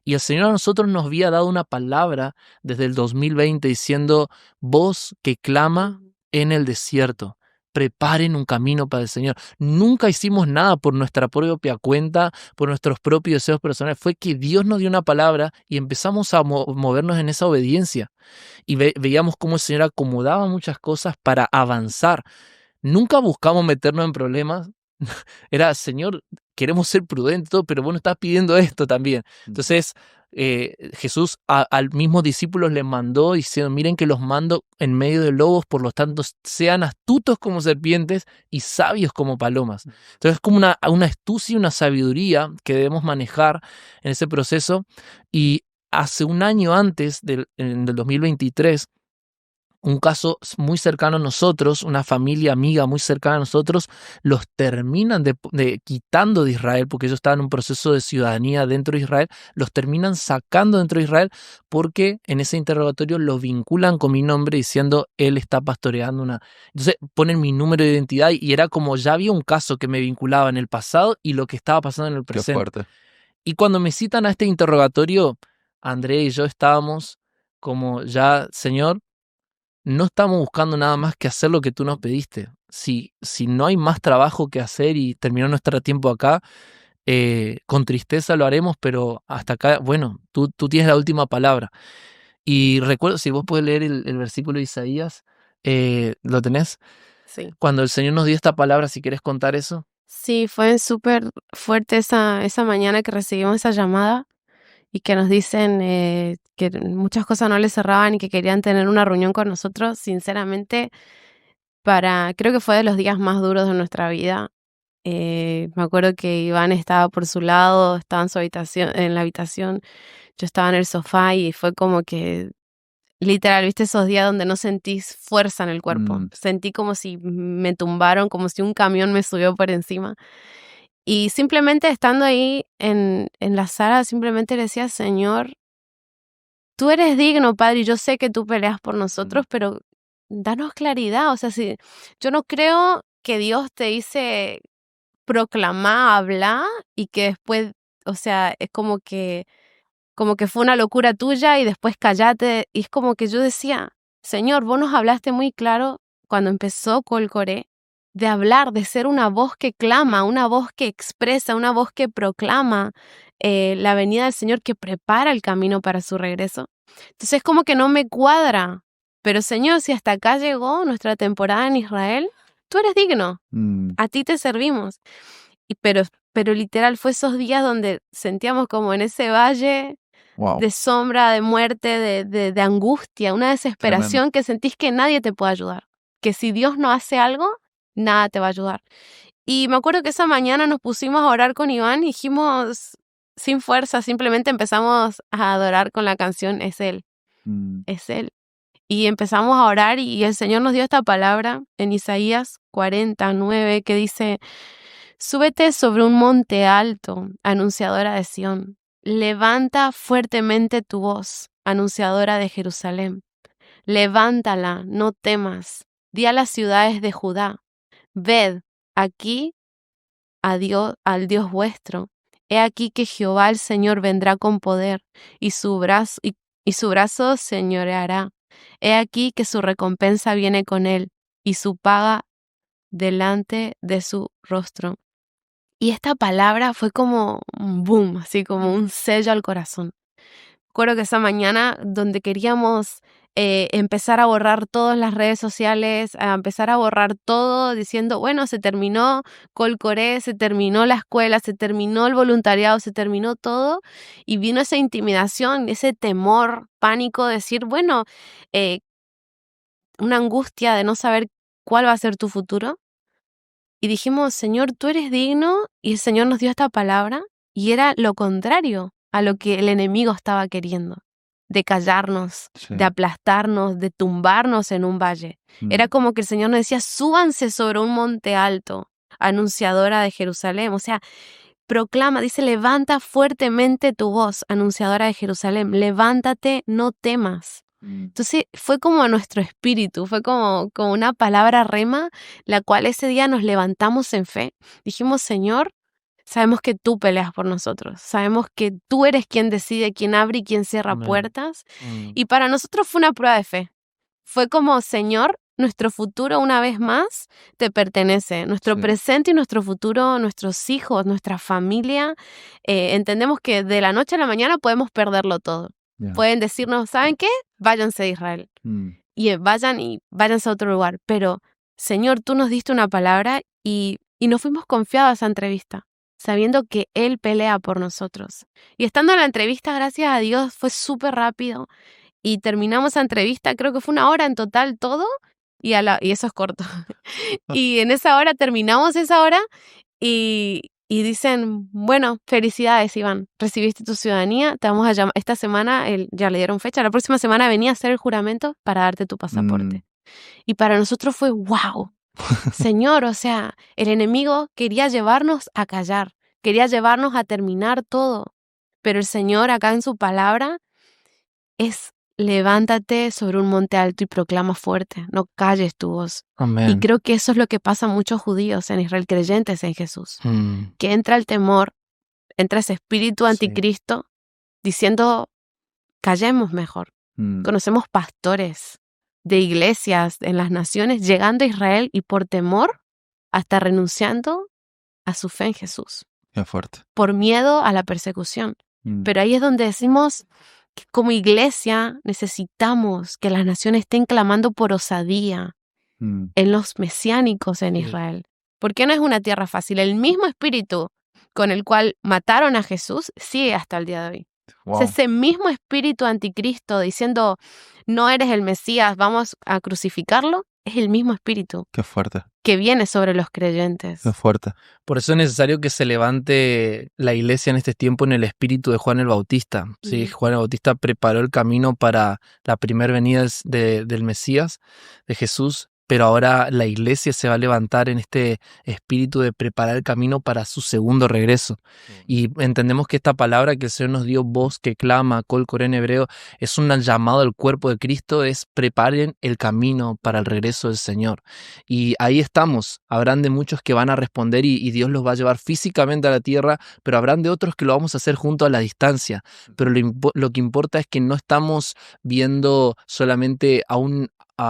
Y el Señor a nosotros nos había dado una palabra desde el 2020 diciendo, voz que clama en el desierto, preparen un camino para el Señor. Nunca hicimos nada por nuestra propia cuenta, por nuestros propios deseos personales. Fue que Dios nos dio una palabra y empezamos a movernos en esa obediencia. Y veíamos cómo el Señor acomodaba muchas cosas para avanzar. Nunca buscamos meternos en problemas. Era, Señor, queremos ser prudentes, pero vos nos estás pidiendo esto también. Entonces, Jesús al mismos discípulos les mandó diciendo, miren que los mando en medio de lobos, por lo tanto, sean astutos como serpientes y sabios como palomas. Entonces, es como una astucia y una sabiduría que debemos manejar en ese proceso. Y hace un año antes del 2023, un caso muy cercano a nosotros, una familia amiga muy cercana a nosotros, los terminan quitando de Israel, porque ellos estaban en un proceso de ciudadanía dentro de Israel, los terminan sacando dentro de Israel porque en ese interrogatorio lo vinculan con mi nombre diciendo, él está pastoreando una... Entonces ponen mi número de identidad y era como ya había un caso que me vinculaba en el pasado y lo que estaba pasando en el presente. Qué fuerte. Y cuando me citan a este interrogatorio, André y yo estábamos como ya, Señor, no estamos buscando nada más que hacer lo que tú nos pediste. Si no hay más trabajo que hacer y terminó nuestro tiempo acá, con tristeza lo haremos, pero hasta acá, bueno, tú tienes la última palabra. Y recuerdo, si vos podés leer el versículo de Isaías, ¿lo tenés? Sí. Cuando el Señor nos dio esta palabra, si querés contar eso. Sí, fue súper fuerte esa mañana que recibimos esa llamada y que nos dicen que muchas cosas no les cerraban y que querían tener una reunión con nosotros. Sinceramente, creo que fue de los días más duros de nuestra vida. Me acuerdo que Iván estaba por su lado, estaba en la habitación, yo estaba en el sofá y fue como que literal, ¿viste esos días donde no sentís fuerza en el cuerpo? Sentí como si me tumbaron, como si un camión me subió por encima. Y simplemente estando ahí en la sala, simplemente le decía, Señor, tú eres digno, Padre, y yo sé que tú peleas por nosotros, pero danos claridad. O sea, yo no creo que Dios te dice proclamar, hablar, y que después, o sea, es como que fue una locura tuya y después callate. Y es como que yo decía, Señor, vos nos hablaste muy claro cuando empezó Col Coré, de hablar, de ser una voz que clama, una voz que expresa, una voz que proclama la venida del Señor, que prepara el camino para su regreso. Entonces es como que no me cuadra. Pero Señor, si hasta acá llegó nuestra temporada en Israel, tú eres digno, a ti te servimos. Pero literal fue esos días donde sentíamos como en ese valle de sombra, de muerte, de angustia, una desesperación. Tremendo. Que sentís que nadie te puede ayudar, que si Dios no hace algo, nada te va a ayudar. Y me acuerdo que esa mañana nos pusimos a orar con Iván y dijimos, sin fuerza, simplemente empezamos a adorar con la canción Es Él, es Él. Y empezamos a orar y el Señor nos dio esta palabra en Isaías 49 que dice, súbete sobre un monte alto, anunciadora de Sión. Levanta fuertemente tu voz, anunciadora de Jerusalén. Levántala, no temas. Di a las ciudades de Judá, ved, aquí al Dios vuestro. He aquí que Jehová el Señor vendrá con poder, y su brazo señoreará. He aquí que su recompensa viene con él, y su paga delante de su rostro. Y esta palabra fue como un boom, así como un sello al corazón. Recuerdo que esa mañana donde queríamos empezar a borrar todas las redes sociales, a empezar a borrar todo diciendo, bueno, se terminó Col Coré, se terminó la escuela, se terminó el voluntariado, se terminó todo. Y vino esa intimidación, ese temor, pánico, de decir, bueno, una angustia de no saber cuál va a ser tu futuro. Y dijimos, Señor, tú eres digno, y el Señor nos dio esta palabra, y era lo contrario a lo que el enemigo estaba queriendo, de callarnos, de aplastarnos, de tumbarnos en un valle. Era como que el Señor nos decía, súbanse sobre un monte alto, anunciadora de Jerusalén. O sea, proclama, dice, levanta fuertemente tu voz, anunciadora de Jerusalén, levántate, no temas. Entonces fue como a nuestro espíritu, fue como una palabra rema, la cual ese día nos levantamos en fe. Dijimos, Señor, sabemos que tú peleas por nosotros, sabemos que tú eres quien decide, quién abre y quién cierra puertas. Y para nosotros fue una prueba de fe. Fue como, Señor, nuestro futuro, una vez más, te pertenece. Nuestro Sí. presente y nuestro futuro, nuestros hijos, nuestra familia. Entendemos que de la noche a la mañana podemos perderlo todo. Ya. Pueden decirnos, ¿saben qué? Váyanse de Israel. Y váyanse a otro lugar. Pero, Señor, tú nos diste una palabra y nos fuimos confiados a esa entrevista, sabiendo que Él pelea por nosotros. Y estando en la entrevista, gracias a Dios, fue súper rápido. Y terminamos esa entrevista, creo que fue 1 hora en total todo, y eso es corto. Y en esa hora, terminamos esa hora, y dicen, bueno, felicidades, Iván, recibiste tu ciudadanía, te vamos a llamar, esta semana, ya le dieron fecha, la próxima semana venía a hacer el juramento para darte tu pasaporte. Y para nosotros fue, wow, Señor, o sea, el enemigo quería llevarnos a callar, quería llevarnos a terminar todo, pero el Señor acá en su palabra es: levántate sobre un monte alto y proclama fuerte, no calles tu voz. Y Amén. creo que eso es lo que pasa a muchos judíos en Israel, creyentes en Jesús, que entra el temor, entra ese espíritu Sí. anticristo diciendo, callemos mejor. Conocemos pastores de iglesias en las naciones llegando a Israel y por temor hasta renunciando a su fe en Jesús, Qué fuerte. por miedo a la persecución. Pero ahí es donde decimos que como iglesia necesitamos que las naciones estén clamando por osadía en los mesiánicos en Sí. Israel. Porque no es una tierra fácil. El mismo espíritu con el cual mataron a Jesús sigue hasta el día de hoy. Wow. O sea, ese mismo espíritu anticristo diciendo, no eres el Mesías, vamos a crucificarlo, es el mismo espíritu Qué fuerte. que viene sobre los creyentes. Qué fuerte. Por eso es necesario que se levante la iglesia en este tiempo en el espíritu de Juan el Bautista. ¿Sí? Juan el Bautista preparó el camino para la primera venida del Mesías, de Jesús, pero ahora la iglesia se va a levantar en este espíritu de preparar el camino para su segundo regreso. Y entendemos que esta palabra que el Señor nos dio, voz que clama, col coré en hebreo, es un llamado al cuerpo de Cristo, es preparen el camino para el regreso del Señor. Y ahí estamos, habrán de muchos que van a responder y Dios los va a llevar físicamente a la tierra, pero habrán de otros que lo vamos a hacer junto a la distancia. Pero lo que importa es que no estamos viendo solamente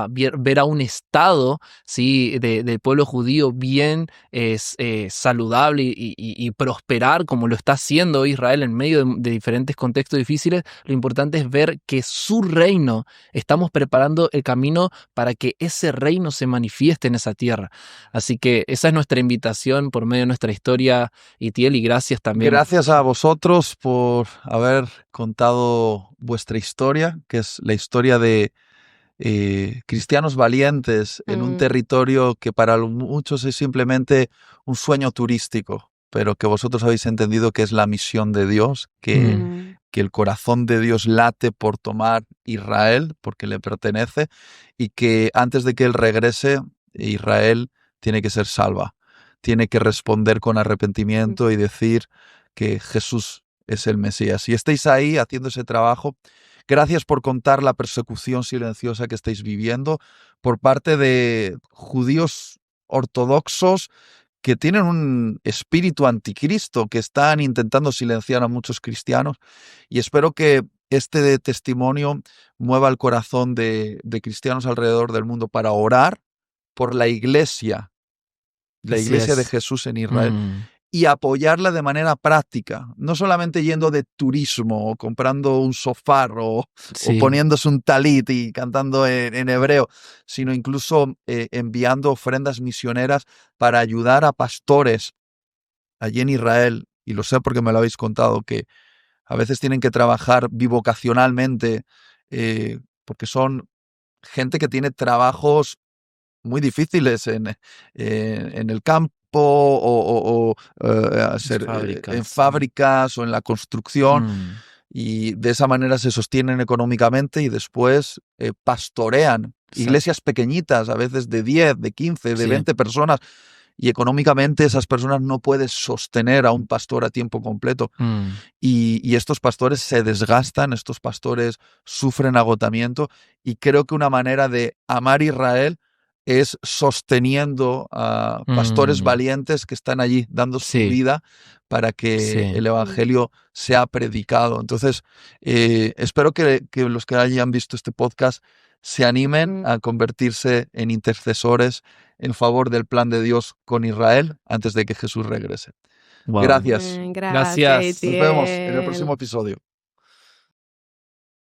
ver a un estado, ¿sí? del pueblo judío bien saludable y prosperar como lo está haciendo Israel en medio de diferentes contextos difíciles. Lo importante es ver que su reino, estamos preparando el camino para que ese reino se manifieste en esa tierra. Así que esa es nuestra invitación por medio de nuestra historia, Itiel, y gracias también. Gracias a vosotros por haber contado vuestra historia, que es la historia de cristianos valientes en un territorio que para muchos es simplemente un sueño turístico, pero que vosotros habéis entendido que es la misión de Dios, que el corazón de Dios late por tomar Israel, porque le pertenece, y que antes de que Él regrese, Israel tiene que ser salva, tiene que responder con arrepentimiento y decir que Jesús es el Mesías. Y estáis ahí haciendo ese trabajo. Gracias por contar la persecución silenciosa que estáis viviendo por parte de judíos ortodoxos que tienen un espíritu anticristo, que están intentando silenciar a muchos cristianos. Y espero que este testimonio mueva el corazón de cristianos alrededor del mundo para orar por la iglesia de Jesús en Israel. Y apoyarla de manera práctica, no solamente yendo de turismo o comprando un sofá o poniéndose un talit y cantando en hebreo, sino incluso enviando ofrendas misioneras para ayudar a pastores allí en Israel, y lo sé porque me lo habéis contado, que a veces tienen que trabajar bivocacionalmente porque son gente que tiene trabajos muy difíciles en el campo o en fábricas o en la construcción, y de esa manera se sostienen económicamente y después pastorean iglesias pequeñitas, a veces de 10, de 15, de 20 personas, y económicamente esas personas no pueden sostener a un pastor a tiempo completo. Y estos pastores se desgastan, estos pastores sufren agotamiento, y creo que una manera de amar Israel es sosteniendo a pastores valientes que están allí dando su Sí. vida para que Sí. el evangelio sea predicado. Entonces, espero que los que hayan visto este podcast se animen a convertirse en intercesores en favor del plan de Dios con Israel antes de que Jesús regrese. Wow. Gracias. Gracias, Gracias. Nos vemos en el Itiel. próximo episodio.